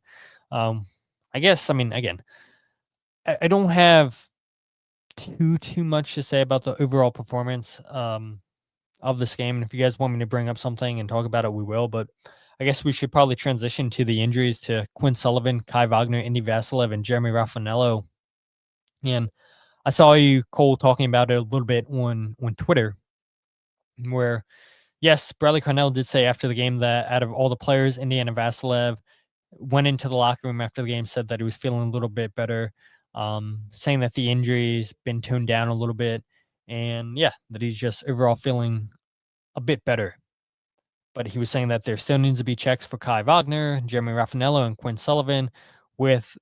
I guess, I mean, again, I don't have too much to say about the overall performance of this game. And if you guys want me to bring up something and talk about it, we will. But I guess we should probably transition to the injuries to Quinn Sullivan, Kai Wagner, Indy Vassilev, and Jeremy Rafanello. And I saw you, Cole, talking about it a little bit on Twitter, where, yes, Bradley Carnell did say after the game that out of all the players, Indy and Vassilev went into the locker room after the game, said that he was feeling a little bit better, saying that the injury's been toned down a little bit, and yeah, that he's just overall feeling a bit better. But he was saying that there still needs to be checks for Kai Wagner, Jeremy Rafanello, and Quinn Sullivan, with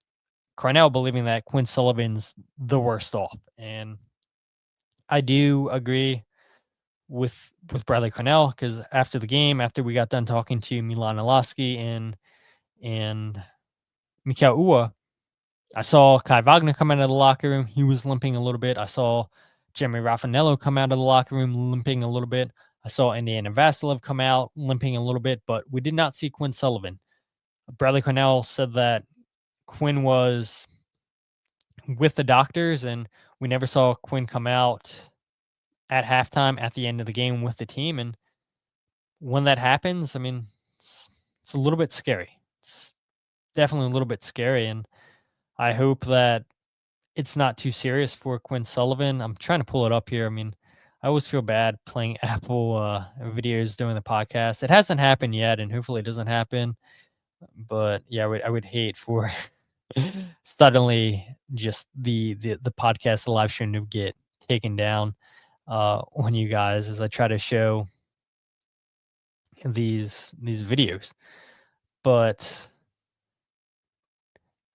Carnell believing that Quinn Sullivan's the worst off. And I do agree with Bradley Carnell, because after the game, after we got done talking to Milan Iloski and Mikael Uhre, I saw Kai Wagner come out of the locker room. He was limping a little bit. I saw Jeremy Rafanello come out of the locker room limping a little bit. I saw Indy and Vassilev come out limping a little bit, but we did not see Quinn Sullivan. Bradley Carnell said that Quinn was with the doctors, and we never saw Quinn come out at halftime at the end of the game with the team. And when that happens, I mean, it's a little bit scary. It's definitely a little bit scary, and I hope that it's not too serious for Quinn Sullivan. I'm trying to pull it up here. I mean, I always feel bad playing Apple videos during the podcast. It hasn't happened yet, and hopefully it doesn't happen. But yeah, I would hate for suddenly just the podcast, the live stream to get taken down on you guys as I try to show these videos. But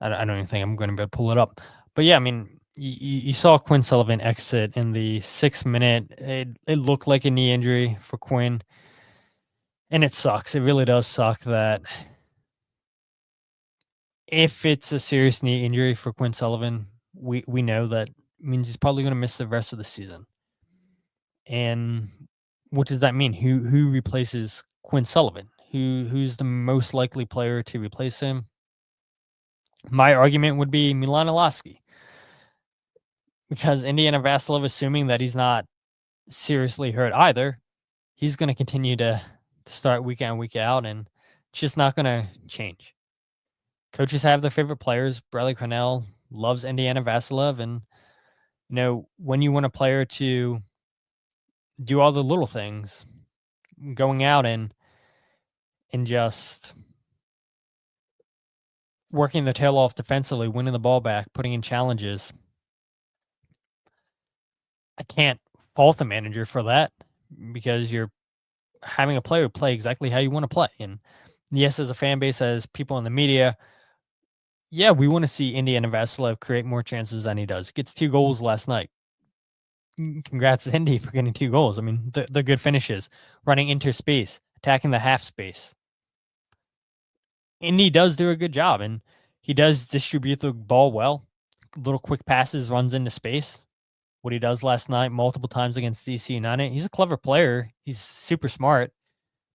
I don't even think I'm going to be able to pull it up. But yeah, I mean, you saw Quinn Sullivan exit in the 6th minute. It looked like a knee injury for Quinn. And it sucks. It really does suck that if it's a serious knee injury for Quinn Sullivan, we know that means he's probably going to miss the rest of the season. And what does that mean? Who replaces Quinn Sullivan? Who's the most likely player to replace him? My argument would be Milan Iloski, because Indy and Vassilev, assuming that he's not seriously hurt either, he's going to continue to start week in, week out, and it's just not going to change. Coaches have their favorite players. Bradley Carnell loves Indy and Vassilev, and you know, when you want a player to do all the little things, going out and just working the tail off defensively, winning the ball back, putting in challenges, I can't fault the manager for that, because you're having a player play exactly how you want to play. And yes, as a fan base, as people in the media, yeah, we want to see Indy and Vassilev create more chances than he does. Gets 2 goals last night. Congrats to Indy for getting 2 goals. I mean, they're good finishes, running into space, attacking the half space. Indy does do a good job, and he does distribute the ball well. Little quick passes, runs into space. What he does last night multiple times against DC United. He's a clever player. He's super smart,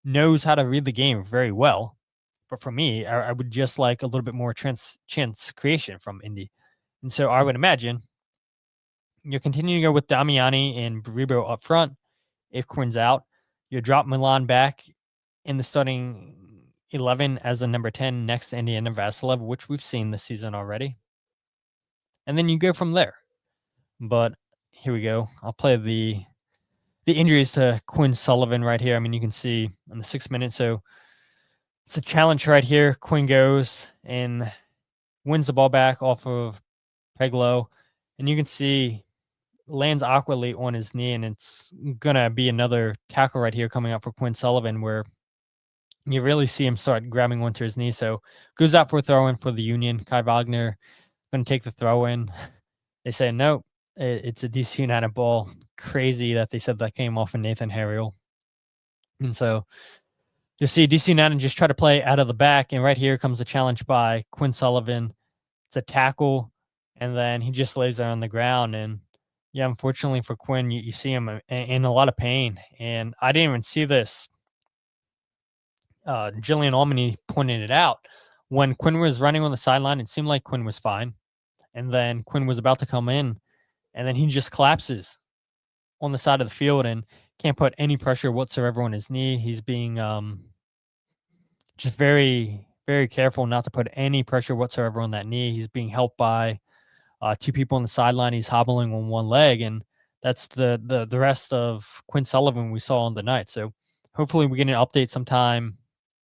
knows how to read the game very well. But for me, I would just like a little bit more chance creation from Indy. And so I would imagine you're continuing to go with Damiani and Baribo up front. If Quinn's out, you drop Milan back in the starting 11 as a number 10 next to Indy and Vassilev, which we've seen this season already. And then you go from there. But here we go. I'll play the injuries to Quinn Sullivan right here. I mean, you can see in the 6th minute. So it's a challenge right here. Quinn goes and wins the ball back off of Peglow. And you can see lands awkwardly on his knee. And it's going to be another tackle right here coming up for Quinn Sullivan, where You really see him start grabbing one to his knee. So goes out for a throw in for the Union. Kai Wagner going to take the throw in. They say, nope, it's a DC United ball. Crazy that they said that came off of Nathan Harriel. And so you see DC United just try to play out of the back. And right here comes the challenge by Quinn Sullivan. It's a tackle. And then he just lays there on the ground. And yeah, unfortunately for Quinn, you see him in a lot of pain. And I didn't even see this. Jillian Almany pointed it out. When Quinn was running on the sideline, it seemed like Quinn was fine. And then Quinn was about to come in. And then he just collapses on the side of the field and can't put any pressure whatsoever on his knee. He's being just very, very careful not to put any pressure whatsoever on that knee. He's being helped by two people on the sideline. He's hobbling on one leg, and that's the rest of Quinn Sullivan we saw on the night. So hopefully we get an update sometime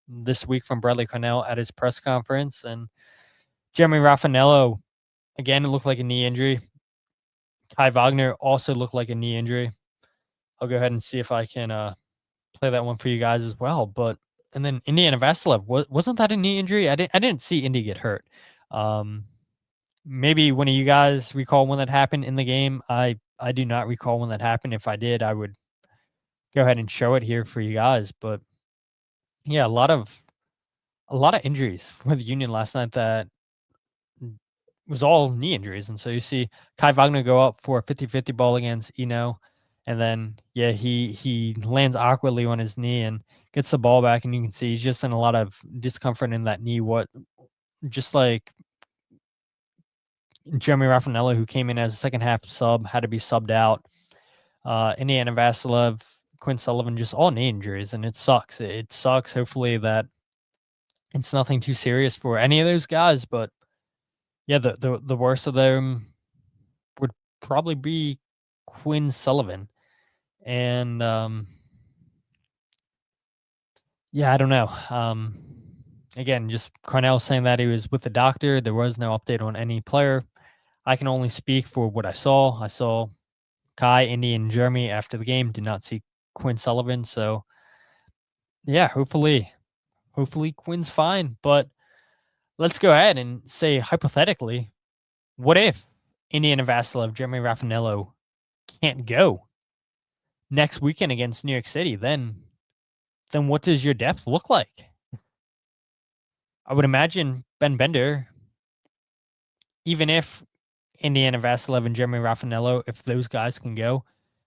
this week from Bradley Carnell at his press conference. And Jeremy Rafanello, again, it looked like a knee injury. Kai Wagner also looked like a knee injury. I'll go ahead and see if I can play that one for you guys as well. And then Indy and Vassilev, wasn't that a knee injury? I didn't see Indy get hurt. Maybe one of you guys recall when that happened in the game. I do not recall when that happened. If I did, I would go ahead and show it here for you guys. But yeah, a lot of injuries for the Union last night that was all knee injuries. And so you see Kai Wagner go up for a 50-50 ball against Eno. And then, yeah, he lands awkwardly on his knee and gets the ball back. And you can see he's just in a lot of discomfort in that knee. Just like Jeremy Rafanello, who came in as a second half sub, had to be subbed out. Indiana Vassilev, Quinn Sullivan, just all knee injuries. And it sucks. It sucks. Hopefully that it's nothing too serious for any of those guys. But yeah, the worst of them would probably be Quinn Sullivan. And yeah, I don't know. Again, just Carnell saying that he was with the doctor. There was no update on any player. I can only speak for what I saw. I saw Kai, Indy, and Jeremy after the game. Did not see Quinn Sullivan. So yeah, hopefully Quinn's fine. But let's go ahead and say hypothetically, what if Indiana Vassilev, Jeremy Rafanello can't go next weekend against New York City? Then what does your depth look like? I would imagine Ben Bender, even if Indiana Vassilev and Jeremy Rafanello, if those guys can go,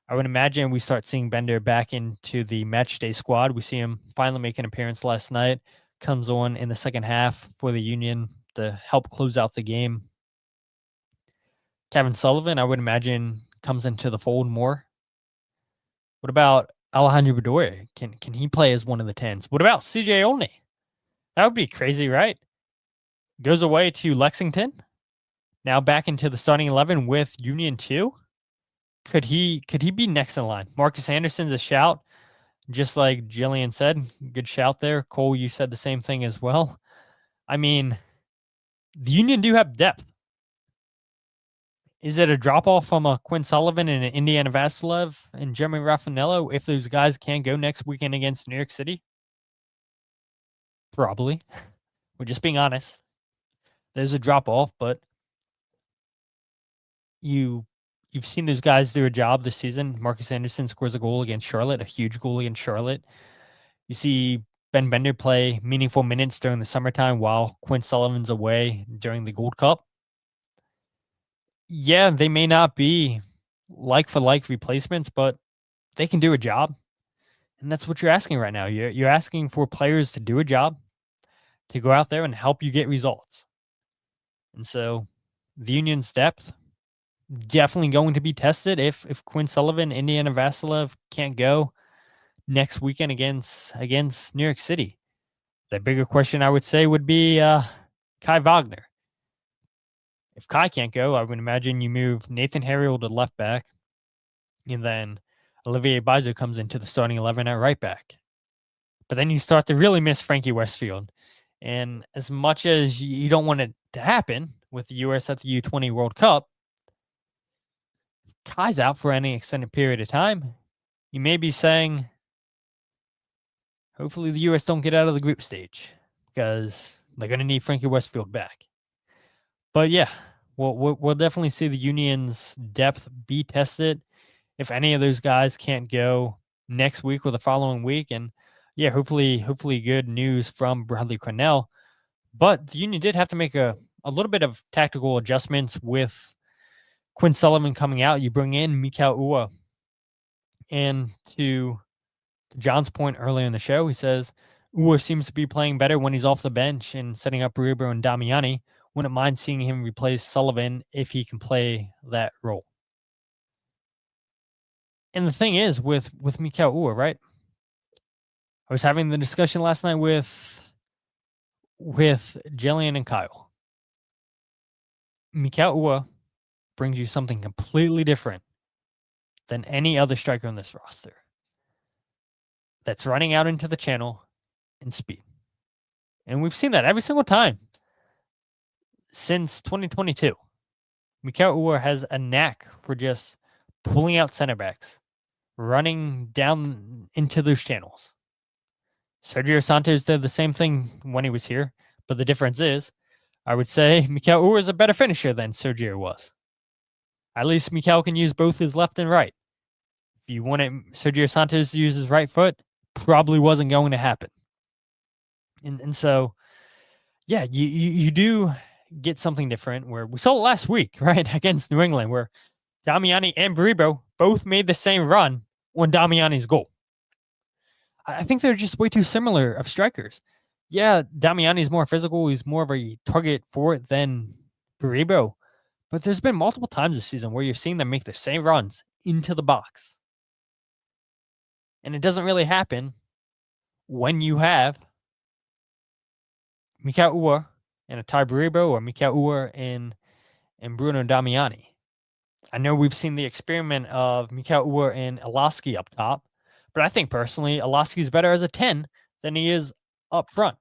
I would imagine we start seeing Bender back into the match day squad. We see him finally make an appearance last night, comes on in the second half for the Union to help close out the game. Kevin Sullivan, I would imagine, comes into the fold more. What about Alejandro Bedoya? Can he play as one of the 10s? What about CJ Olney? That would be crazy, right? Goes away to Lexington. Now back into the starting 11 with Union 2. Could he be next in line? Marcus Anderson's a shout, just like Jillian said. Good shout there. Cole, you said the same thing as well. I mean, the Union do have depth. Is it a drop-off from a Quinn Sullivan and an Indiana Vassilev and Jeremy Rafanello if those guys can't go next weekend against New York City? Probably. We're just being honest. There's a drop-off, but you've seen those guys do a job this season. Marcus Anderson scores a goal against Charlotte, a huge goal against Charlotte. You see Ben Bender play meaningful minutes during the summertime while Quinn Sullivan's away during the Gold Cup. Yeah, they may not be like-for-like replacements, but they can do a job. And that's what you're asking right now. You're asking for players to do a job, to go out there and help you get results. And so the Union's depth definitely going to be tested if Quinn Sullivan, Indiana Vassilev can't go next weekend against New York City. The bigger question I would say would be Kai Wagner. If Kai can't go, I would imagine you move Nathan Harriel to left back, and then Olivier Bizo comes into the starting 11 at right back. But then you start to really miss Frankie Westfield. And as much as you don't want it to happen with the U.S. at the U20 World Cup, if Kai's out for any extended period of time, you may be saying, hopefully the U.S. don't get out of the group stage because they're going to need Frankie Westfield back. But yeah, we'll definitely see the Union's depth be tested if any of those guys can't go next week or the following week. And yeah, hopefully good news from Bradley Carnell. But the Union did have to make a little bit of tactical adjustments with Quinn Sullivan coming out. You bring in Mikael Uhre. And to John's point earlier in the show, he says Uhre seems to be playing better when he's off the bench and setting up Ribeiro and Damiani. Wouldn't mind seeing him replace Sullivan if he can play that role. And the thing is with Mikael Uhre, right? I was having the discussion last night with Jillian and Kyle. Mikael Uhre brings you something completely different than any other striker on this roster. That's running out into the channel and speed. And we've seen that every single time since 2022. Mikael Uhre has a knack for just pulling out center backs, running down into those channels. Sergio Santos did the same thing when he was here, but the difference is, I would say Mikael Uhre is a better finisher than Sergio was. At least Mikael can use both his left and right. If you wanted Sergio Santos to use his right foot, probably wasn't going to happen. And so, yeah, you do get something different where we saw it last week, right, against New England, where Damiani and Baribo both made the same run on Damiani's goal. I think they're just way too similar of strikers. Yeah, Damiani's more physical. He's more of a target for it than Baribo. But there's been multiple times this season where you're seeing them make the same runs into the box. And it doesn't really happen when you have Mikael Uhre and a Ty Baribo or Mikael Uhre and Bruno Damiani. I know we've seen the experiment of Mikael Uhre and Iloski up top, but I think personally, Iloski is better as a 10 than he is up front.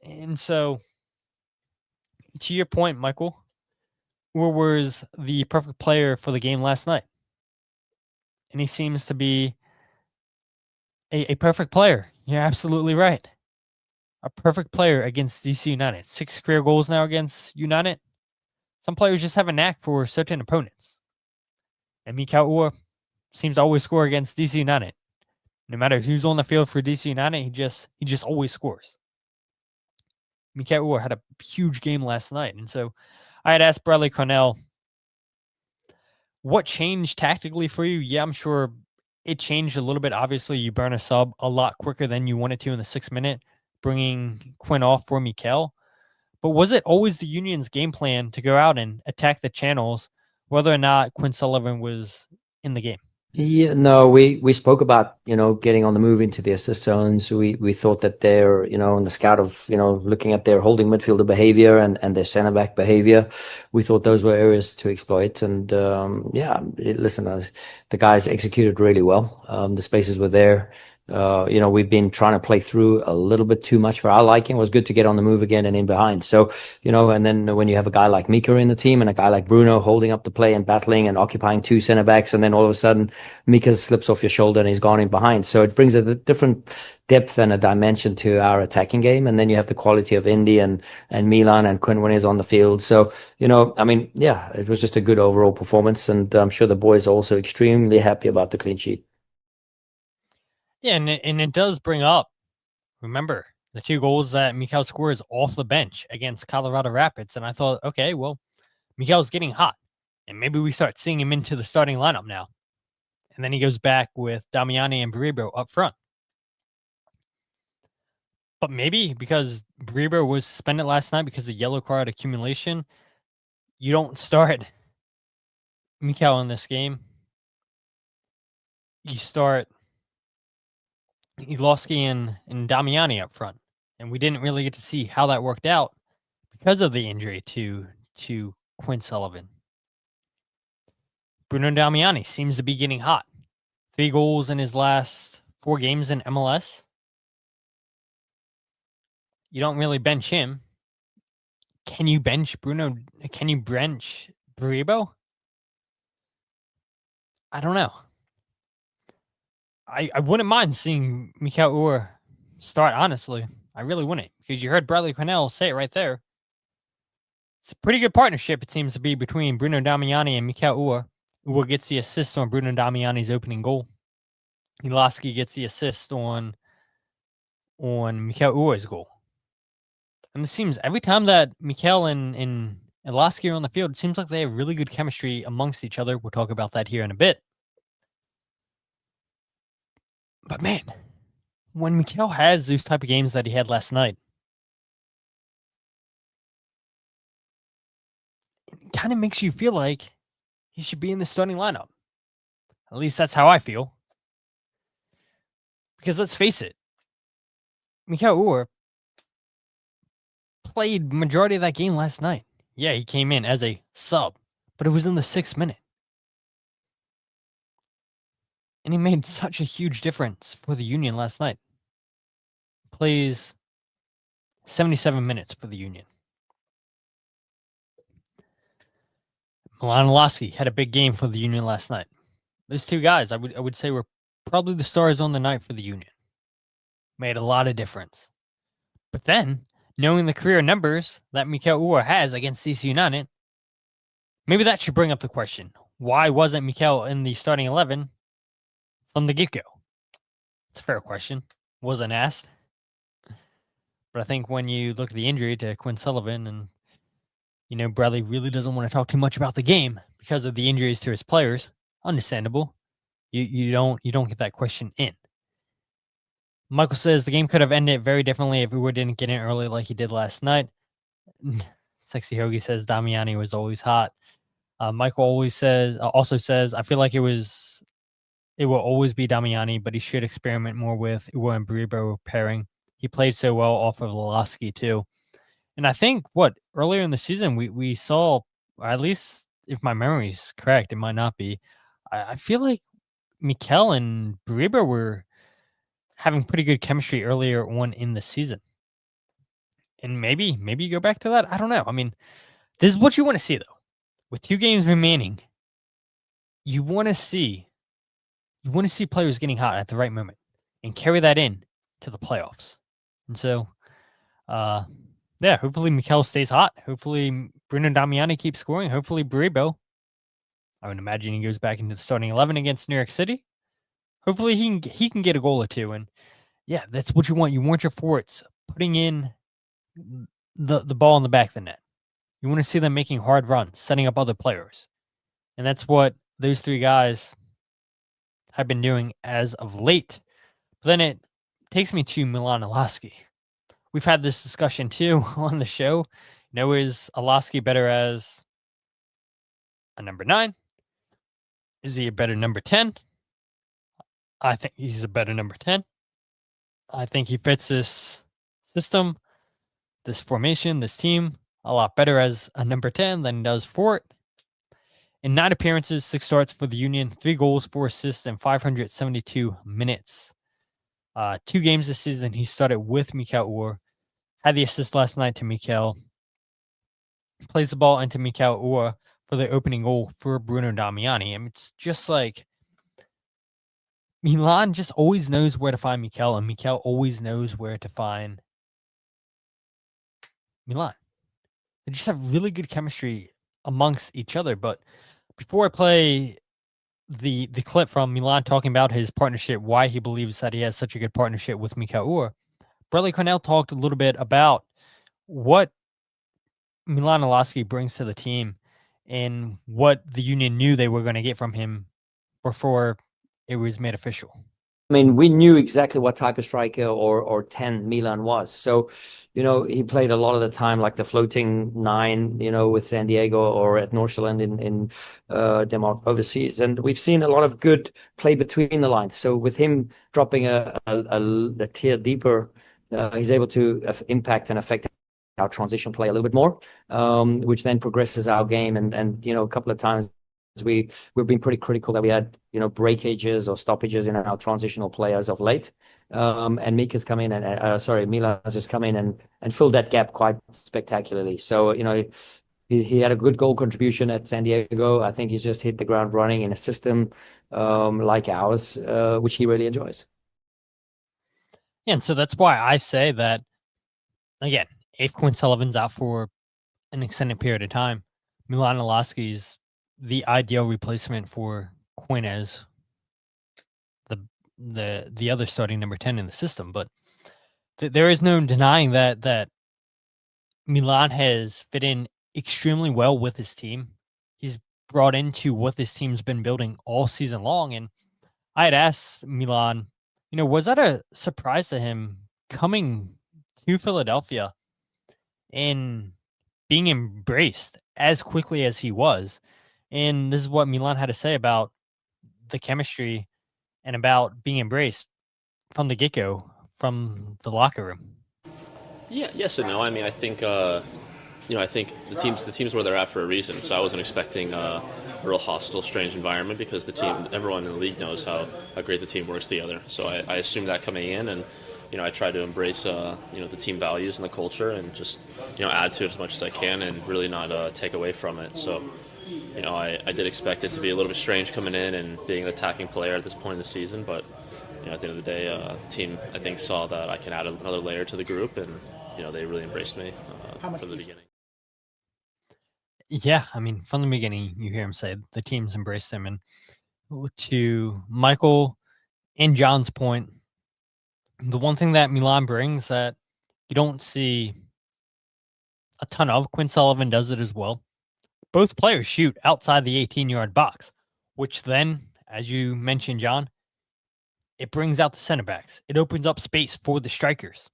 And so, to your point, Michael, Uhre was the perfect player for the game last night. And he seems to be a perfect player. You're absolutely right. A perfect player against DC United. 6 career goals now against United. Some players just have a knack for certain opponents. And Mikael Uhre seems to always score against DC United. No matter who's on the field for DC United, he just always scores. Mikael Uhre had a huge game last night. And so I had asked Bradley Carnell, what changed tactically for you? Yeah, I'm sure it changed a little bit. Obviously, you burn a sub a lot quicker than you wanted to in the 6th minute, bringing Quinn off for Mikael. But was it always the Union's game plan to go out and attack the channels, whether or not Quinn Sullivan was in the game? Yeah, no, we spoke about, getting on the move into the assist zones. We thought that they're, on the scout of, looking at their holding midfielder behavior and their center back behavior, we thought those were areas to exploit. And, listen, the guys executed really well. The spaces were there. We've been trying to play through a little bit too much for our liking. It was good to get on the move again and in behind. So, and then when you have a guy like Mika in the team and a guy like Bruno holding up the play and battling and occupying 2 center backs, and then all of a sudden Mika slips off your shoulder and he's gone in behind. So it brings a different depth and a dimension to our attacking game. And then you have the quality of Indy and Milan and Quinn when he's on the field. So, it was just a good overall performance. And I'm sure the boys are also extremely happy about the clean sheet. Yeah, and it does bring up, remember, the 2 goals that Mikael scores off the bench against Colorado Rapids. And I thought, okay, well, Mikael's getting hot. And maybe we start seeing him into the starting lineup now. And then he goes back with Damiani and Baribo up front. But maybe because Baribo was suspended last night because of yellow card accumulation, you don't start Mikael in this game. You start Iloski and Damiani up front. And we didn't really get to see how that worked out because of the injury to Quinn Sullivan. Bruno Damiani seems to be getting hot. 3 goals in his last 4 games in MLS. You don't really bench him. Can you bench Bruno? Can you bench Baribo? I don't know. I wouldn't mind seeing Mikael Uhre start, honestly. I really wouldn't, because you heard Bradley Carnell say it right there. It's a pretty good partnership, it seems to be, between Bruno Damiani and Mikael Uhre. Uhre gets the assist on Bruno Damiani's opening goal. Iloski gets the assist on Mikael Uhre's goal. And it seems every time that Mikael and Iloski are on the field, it seems like they have really good chemistry amongst each other. We'll talk about that here in a bit. But man, when Mikael has those type of games that he had last night, it kind of makes you feel like he should be in the starting lineup. At least that's how I feel. Because let's face it, Mikael Uhre played majority of that game last night. Yeah, he came in as a sub, but it was in the 6th minute. And he made such a huge difference for the Union last night. Plays 77 minutes for the Union. Milan Iloski had a big game for the Union last night. Those two guys, I would say, were probably the stars on the night for the Union. Made a lot of difference. But then, knowing the career numbers that Mikael Uhre has against DC United, maybe that should bring up the question: why wasn't Mikael in the starting 11 from the get-go? It's a fair question. Wasn't asked. But I think when you look at the injury to Quinn Sullivan, and Bradley really doesn't want to talk too much about the game because of the injuries to his players, understandable. You don't get that question in. Michael says the game could have ended very differently if Uhre didn't get in early like he did last night. Sexy Hoagie says Damiani was always hot. Michael also says, I feel like it will always be Damiani, but he should experiment more with Uhre and Baribo pairing. He played so well off of Iloski too. And I think earlier in the season we saw, or at least if my memory is correct, it might not be. I feel like Mikael and Baribo were having pretty good chemistry earlier on in the season. And maybe you go back to that. I don't know. I mean, this is what you want to see, though. With 2 games remaining, you want to see players getting hot at the right moment and carry that in to the playoffs. And so, hopefully Mikael stays hot. Hopefully Bruno Damiani keeps scoring. Hopefully Baribo, I would imagine he goes back into the starting 11 against New York City. Hopefully he can get a goal or two. And yeah, that's what you want. You want your forwards putting in the ball in the back of the net. You want to see them making hard runs, setting up other players. And that's what those 3 guys have been doing as of late. But then it takes me to Milan Iloski. We've had this discussion too on the show. Is Iloski better as a number 9? Is he a better number 10? I think he's a better number 10. I think he fits this system, this formation, this team a lot better as a number 10 than he does for it. In 9 appearances, 6 starts for the Union, 3 goals, 4 assists, and 572 minutes. 2 games this season, he started with Mikael Uhre. Had the assist last night to Mikael. Plays the ball into Mikael Uhre for the opening goal for Bruno Damiani. And it's just like Milan just always knows where to find Mikael, and Mikael always knows where to find Milan. They just have really good chemistry amongst each other. But before I play the clip from Milan talking about his partnership, why he believes that he has such a good partnership with Mikael Uhre, Bradley Carnell talked a little bit about what Milan Iloski brings to the team and what the Union knew they were going to get from him before it was made official. I mean, we knew exactly what type of striker or 10 Milan was. So, he played a lot of the time like the floating 9, with San Diego or at Nordsjælland in Denmark overseas. And we've seen a lot of good play between the lines. So with him dropping a tier deeper, he's able to impact and affect our transition play a little bit more, which then progresses our game. And a couple of times we've been pretty critical that we had breakages or stoppages in our transitional play as of late, and Mika's come in and Milan has just come in and filled that gap quite spectacularly. So He had a good goal contribution at San Diego. I think he's just hit the ground running in a system like ours, which he really enjoys. Yeah, and so that's why I say that, again, if Quinn Sullivan's out for an extended period of time, Milan Iloski is the ideal replacement for Quinn as the other starting number 10 in the system. But there is no denying that Milan has fit in extremely well with his team. He's brought into what this team's been building all season long. And I had asked Milan, was that a surprise to him coming to Philadelphia and being embraced as quickly as he was? And this is what Milan had to say about the chemistry and about being embraced from the get-go, from the locker room. Yeah, yes and no. I mean, I think I think the team's where they're at for a reason. So I wasn't expecting a real hostile, strange environment because everyone in the league knows how great the team works together. So I assumed that coming in, and I try to embrace the team values and the culture, and just add to it as much as I can, and really not take away from it. So I did expect it to be a little bit strange coming in and being an attacking player at this point in the season, but at the end of the day, the team I think saw that I can add another layer to the group, and they really embraced me from the beginning. Yeah, I mean, from the beginning, you hear him say the team's embraced him. And to Michael and John's point, the one thing that Milan brings that you don't see a ton of, Quinn Sullivan does it as well. Both players shoot outside the 18-yard box, which then, as you mentioned, John, it brings out the center backs. It opens up space for the strikers.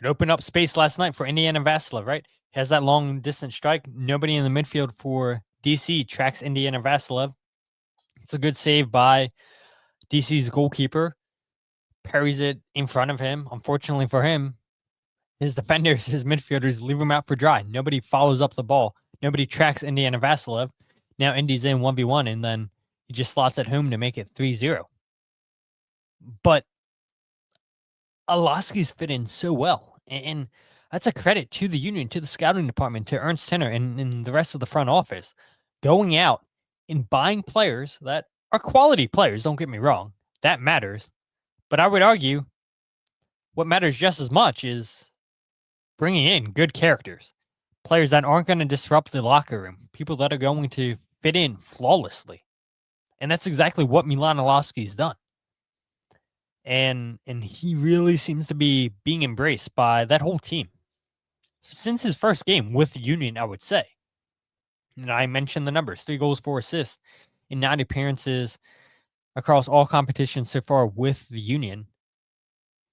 It opened up space last night for Indy and Vassilev, right? Has that long distance strike. Nobody in the midfield for DC tracks Indy and Vassilev. It's a good save by DC's goalkeeper. Parries it in front of him. Unfortunately for him, his defenders, his midfielders leave him out for dry. Nobody follows up the ball. Nobody tracks Indy and Vassilev. Now Indy's in 1v1, and then he just slots it home to make it 3-0. But Iloski's fit in so well. And that's a credit to the union, to the scouting department, to Ernst Tenner and the rest of the front office, going out and buying players that are quality players. Don't get me wrong. That matters. But I would argue what matters just as much is bringing in good characters, players that aren't going to disrupt the locker room, people that are going to fit in flawlessly. And that's exactly what Milan Iloski's done. And he really seems to be being embraced by that whole team since his first game with the Union, I would say. And I mentioned the numbers: 3 goals, 4 assists in 9 appearances across all competitions so far with the Union.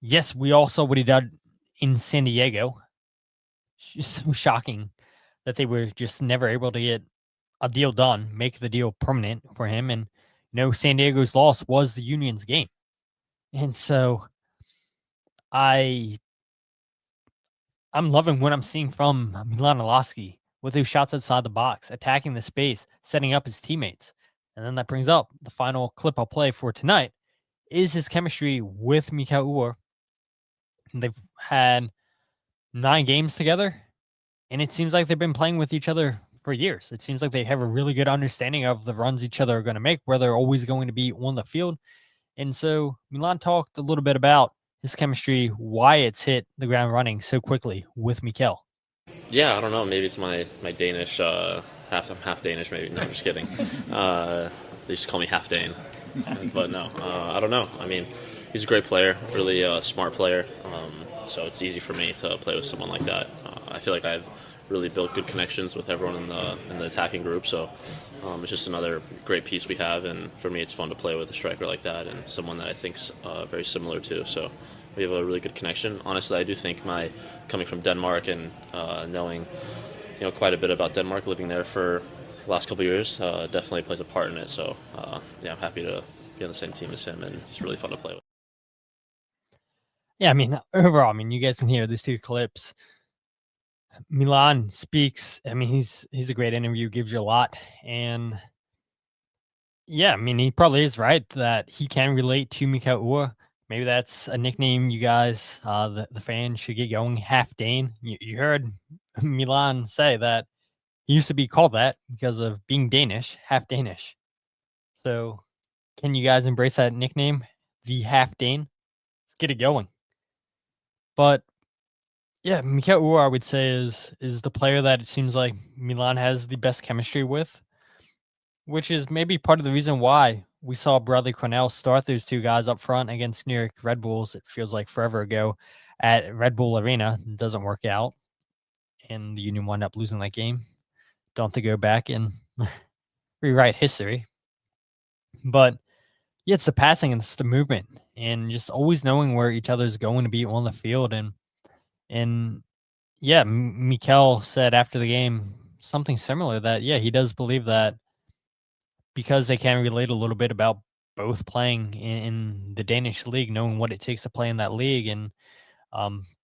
Yes, we all saw what he did in San Diego. It's just so shocking that they were just never able to get a deal done, make the deal permanent for him. And San Diego's loss was the Union's game. And so I'm loving what I'm seeing from Milan Iloski with those shots outside the box, attacking the space, setting up his teammates. And then that brings up the final clip I'll play for tonight is his chemistry with Mikael Uhre. They've had 9 games together, and it seems like they've been playing with each other for years. It seems like they have a really good understanding of the runs each other are going to make, where they're always going to be on the field. And so Milan talked a little bit about his chemistry, why it's hit the ground running so quickly with Mikael. Yeah, I don't know. Maybe it's my Danish, half Danish maybe. No, I'm just kidding. They just call me half Dane. But no, I don't know. I mean, he's a great player, really smart player. So it's easy for me to play with someone like that. I feel like I've really built good connections with everyone in the attacking group. So it's just another great piece we have, and for me, it's fun to play with a striker like that and someone that I think's very similar to. So we have a really good connection. Honestly, I do think my coming from Denmark and knowing quite a bit about Denmark, living there for the last couple of years, definitely plays a part in it. So I'm happy to be on the same team as him, and it's really fun to play with. Yeah, I mean, overall, you guys can hear these 2 clips. Milan speaks. I mean, he's a great interview, gives you a lot. And yeah, I mean, he probably is right that he can relate to Mikael Uhre. Maybe that's a nickname you guys, the fans, should get going. Half Dane. You heard Milan say that He used to be called that because of being Danish, half Danish. So can you guys embrace that nickname, the half Dane? Let's get it going. But yeah, Mikael Uhre, I would say, is the player that it seems like Milan has the best chemistry with, which is maybe part of the reason why we saw Bradley Carnell start those two guys up front against New York Red Bulls. It feels like forever ago at Red Bull Arena. It doesn't work out, and the Union wound up losing that game. Don't have to go back and rewrite history. But yeah, it's the passing and it's the movement and just always knowing where each other's going to be on the field. And yeah, Mikel said after the game something similar that, yeah, he does believe that because they can relate a little bit about both playing in the Danish league, knowing what it takes to play in that league, and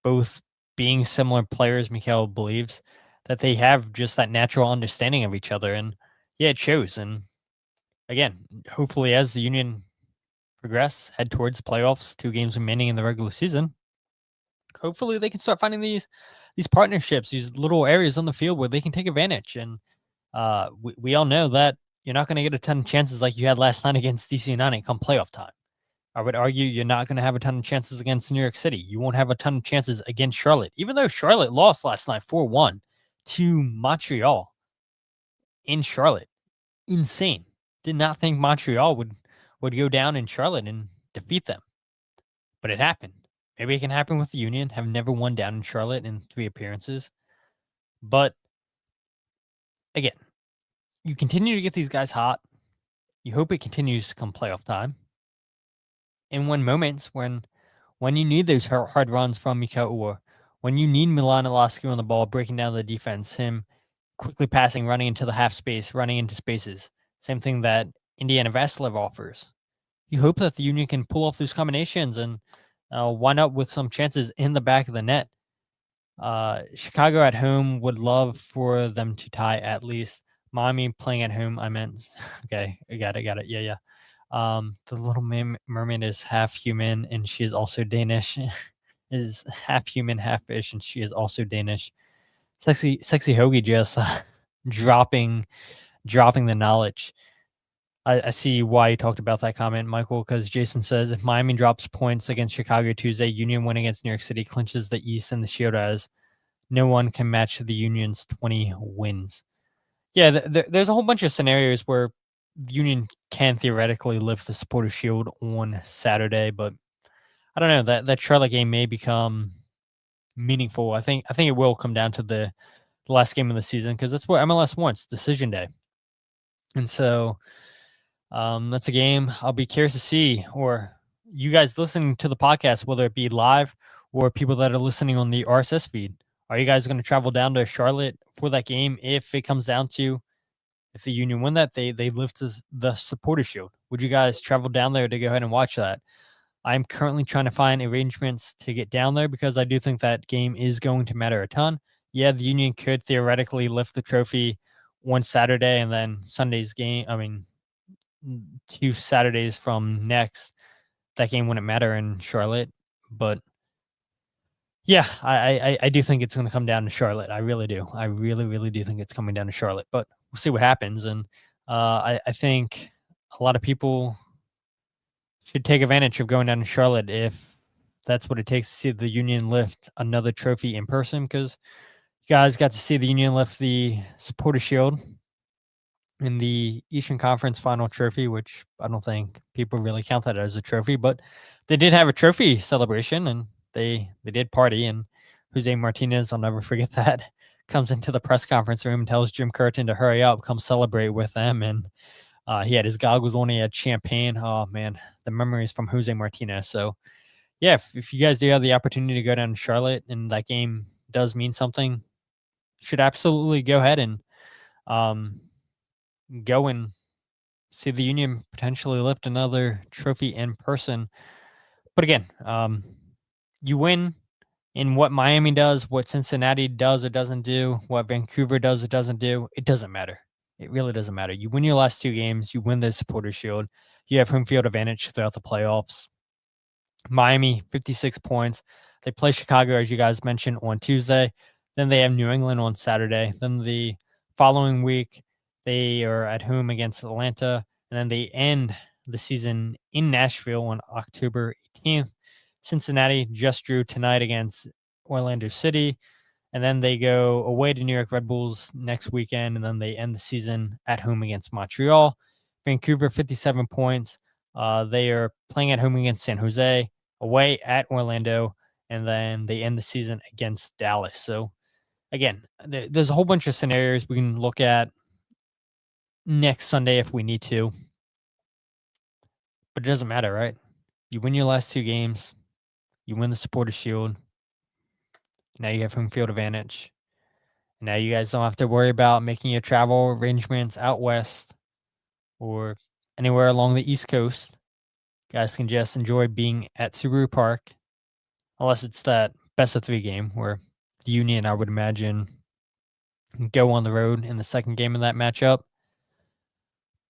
both being similar players, Mikel believes that they have just that natural understanding of each other. And yeah, it shows. And again, hopefully as the Union progress, head towards playoffs, 2 games remaining in the regular season, hopefully they can start finding these partnerships, these little areas on the field where they can take advantage. And we all know that you're not going to get a ton of chances like you had last night against DC United come playoff time. I would argue you're not going to have a ton of chances against New York City. You won't have a ton of chances against Charlotte, even though Charlotte lost last night 4-1 to Montreal in Charlotte. Insane. Did not think Montreal would go down in Charlotte and defeat them. But it happened. Maybe it can happen with the Union. Have never won down in Charlotte in 3 appearances. But again, you continue to get these guys hot. You hope it continues to come playoff time. And when moments when you need those hard runs from Mikael Uhre, when you need Milan Iloski on the ball, breaking down the defense, him quickly passing, running into the half space, running into spaces. Same thing that Indiana Vassilev offers. You hope that the Union can pull off those combinations and wind up with some chances in the back of the net. Chicago at home would love for them to tie at least. Miami playing at home, I meant. Okay, I got it. Yeah. The Little Mermaid is half human, and she is also Danish. Is half human, half fish, and she is also Danish. Sexy Hoagie just dropping the knowledge. I see why you talked about that comment, Michael, because Jason says if Miami drops points against Chicago Tuesday, Union win against New York City clinches the East and the Shield as no one can match the Union's 20 wins. Yeah, there's a whole bunch of scenarios where the Union can theoretically lift the Supporters' Shield on Saturday, but I don't know, that Charlotte game may become meaningful. I think it will come down to the last game of the season because that's what MLS wants, decision day. And so that's a game I'll be curious to see, or you guys listening to the podcast, whether it be live or people that are listening on the RSS feed. Are you guys going to travel down to Charlotte for that game if it comes down to if the Union win that, they lift the Supporters' Shield? Would you guys travel down there to go ahead and watch that? I'm currently trying to find arrangements to get down there because I do think that game is going to matter a ton. Yeah, the Union could theoretically lift the trophy one Saturday and then Sunday's game. I mean, 2 Saturdays from next, that game wouldn't matter in Charlotte. But yeah, I do think it's going to come down to Charlotte. I really do. I really do think it's coming down to Charlotte. But we'll see what happens. And I think a lot of people should take advantage of going down to Charlotte if that's what it takes to see the Union lift another trophy in person, because you guys got to see the Union lift the Supporters' Shield in the Eastern Conference Final Trophy, which I don't think people really count that as a trophy, but they did have a trophy celebration and they did party. And Jose Martinez, I'll never forget that, comes into the press conference room and tells Jim Curtin to hurry up, come celebrate with them. And he had his goggles on, he had champagne. Oh man, the memories from Jose Martinez. So yeah, if you guys do have the opportunity to go down to Charlotte and that game does mean something, you should absolutely go ahead and go and see the Union potentially lift another trophy in person. But again, you win in what Miami does, what Cincinnati does or doesn't do, what Vancouver does or doesn't do, it doesn't matter. It really doesn't matter. You win your last 2 games, you win the Supporters' Shield, you have home field advantage throughout the playoffs. Miami, 56 points. They play Chicago, as you guys mentioned, on Tuesday. Then they have New England on Saturday. Then the following week, they are at home against Atlanta, and then they end the season in Nashville on October 18th. Cincinnati just drew tonight against Orlando City, and then they go away to New York Red Bulls next weekend, and then they end the season at home against Montreal. Vancouver, 57 points. They are playing at home against San Jose, away at Orlando, and then they end the season against Dallas. So, again, there's a whole bunch of scenarios we can look at next Sunday if we need to. But it doesn't matter, right? You win your last 2 games. You win the Supporters' Shield. Now you have home field advantage. Now you guys don't have to worry about making your travel arrangements out west or anywhere along the East Coast. You guys can just enjoy being at Subaru Park, unless it's that best of 3 game where the Union, I would imagine, go on the road in the second game of that matchup.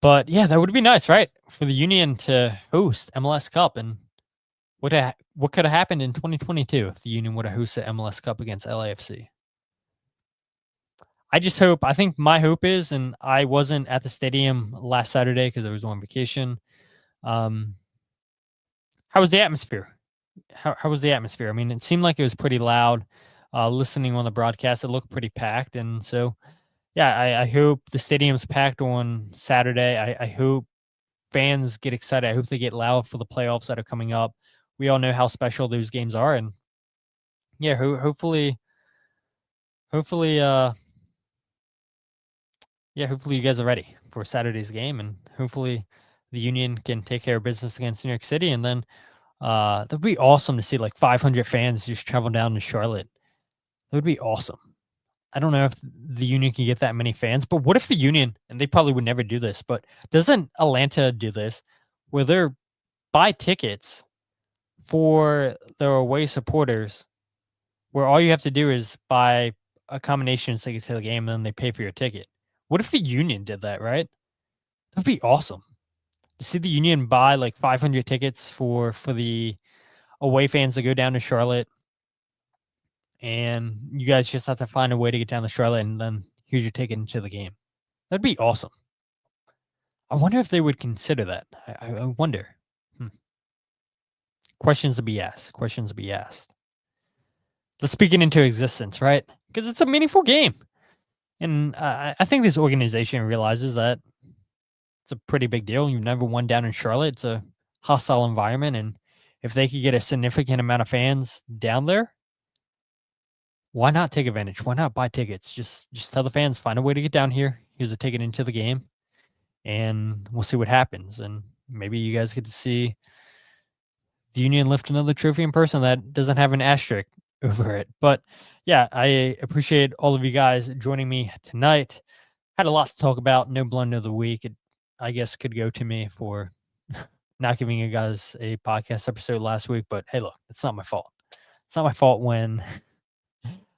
But yeah, that would be nice, right? For the Union to host MLS Cup. And what could have happened in 2022 if the Union would have hosted MLS Cup against LAFC? I think my hope is, and I wasn't at the stadium last Saturday because I was on vacation. How was the atmosphere? How was the atmosphere? I mean, it seemed like it was pretty loud. Listening on the broadcast, it looked pretty packed. And so, yeah, I hope the stadium's packed on Saturday. I hope fans get excited. I hope they get loud for the playoffs that are coming up. We all know how special those games are. And yeah, hopefully, hopefully you guys are ready for Saturday's game, and hopefully the Union can take care of business against New York City. And then that'd be awesome to see like 500 fans just travel down to Charlotte. That would be awesome. I don't know if the Union can get that many fans, but what if the Union, and they probably would never do this, but doesn't Atlanta do this, where they're buy tickets for their away supporters, where all you have to do is buy a combination ticket to the game and then they pay for your ticket? What if the Union did that, right? That'd be awesome. To see the Union buy like 500 tickets for the away fans to go down to Charlotte, and you guys just have to find a way to get down to Charlotte, and then here's your ticket into the game. That'd be awesome. I wonder if they would consider that. I wonder. Questions to be asked. Questions to be asked. Let's speak it into existence, right? Because it's a meaningful game. And I think this organization realizes that it's a pretty big deal. You've never won down in Charlotte. It's a hostile environment. And if they could get a significant amount of fans down there, why not take advantage? Why not buy tickets? Just tell the fans, find a way to get down here. Here's a ticket into the game. And we'll see what happens. And maybe you guys get to see the Union lift another trophy in person that doesn't have an asterisk over it. But yeah, I appreciate all of you guys joining me tonight. Had a lot to talk about. No blunder of the week. It, I guess, could go to me for not giving you guys a podcast episode last week. But hey, look, it's not my fault. It's not my fault when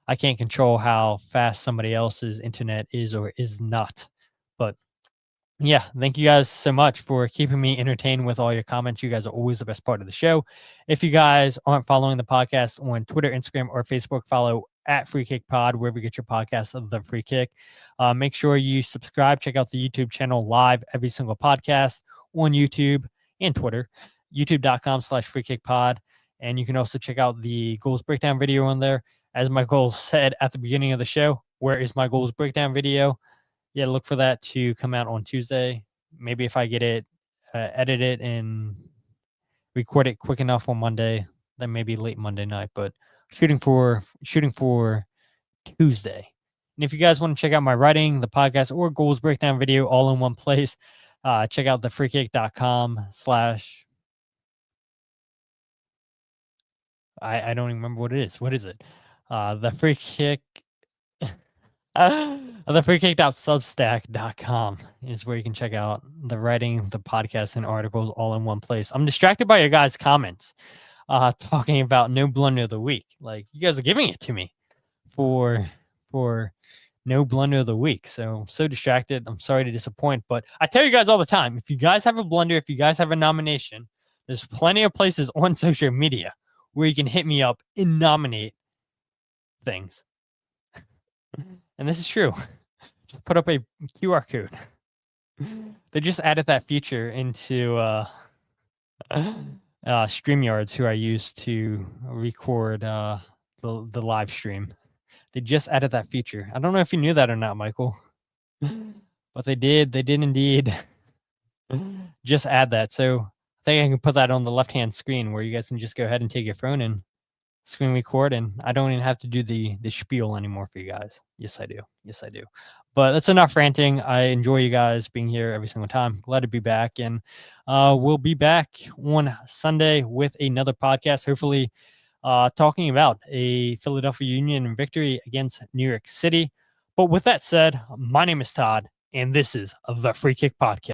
I can't control how fast somebody else's internet is or is not. But yeah, thank you guys so much for keeping me entertained with all your comments. You guys are always the best part of the show. If you guys aren't following the podcast on Twitter, Instagram, or Facebook, follow at Free Kick Pod, wherever you get your podcast of The Free Kick. Make sure you subscribe. Check out the YouTube channel live, every single podcast on YouTube and Twitter, youtube.com/Free Kick Pod. And you can also check out the goals breakdown video on there. As Michael said at the beginning of the show, where is my goals breakdown video? Yeah, look for that to come out on Tuesday. Maybe if I get it, edit it, and record it quick enough on Monday, then maybe late Monday night. But shooting for Tuesday. And if you guys want to check out my writing, the podcast, or goals breakdown video all in one place, check out thefreekick.com/ I don't even remember what it is. What is it? The Free Kick. Thefreekick.substack.com is where you can check out the writing, the podcast, and articles all in one place. I'm distracted by your guys' comments talking about no blunder of the week. Like, you guys are giving it to me for no blunder of the week. So distracted. I'm sorry to disappoint, but I tell you guys all the time, if you guys have a blunder, if you guys have a nomination, there's plenty of places on social media where you can hit me up and nominate things. And this is true. Just put up a QR code. They just added that feature into StreamYards, who I use to record the live stream. They just added that feature. I don't know if you knew that or not, Michael, but they did. They did indeed just add that. So I think I can put that on the left-hand screen where you guys can just go ahead and take your phone and screen record, and I don't even have to do the spiel anymore for you guys. Yes, I do. Yes, I do. But that's enough ranting. I enjoy you guys being here every single time. Glad to be back, and we'll be back on Sunday with another podcast, hopefully talking about a Philadelphia Union victory against New York City. But with that said, my name is Todd, and this is the Free Kick Podcast.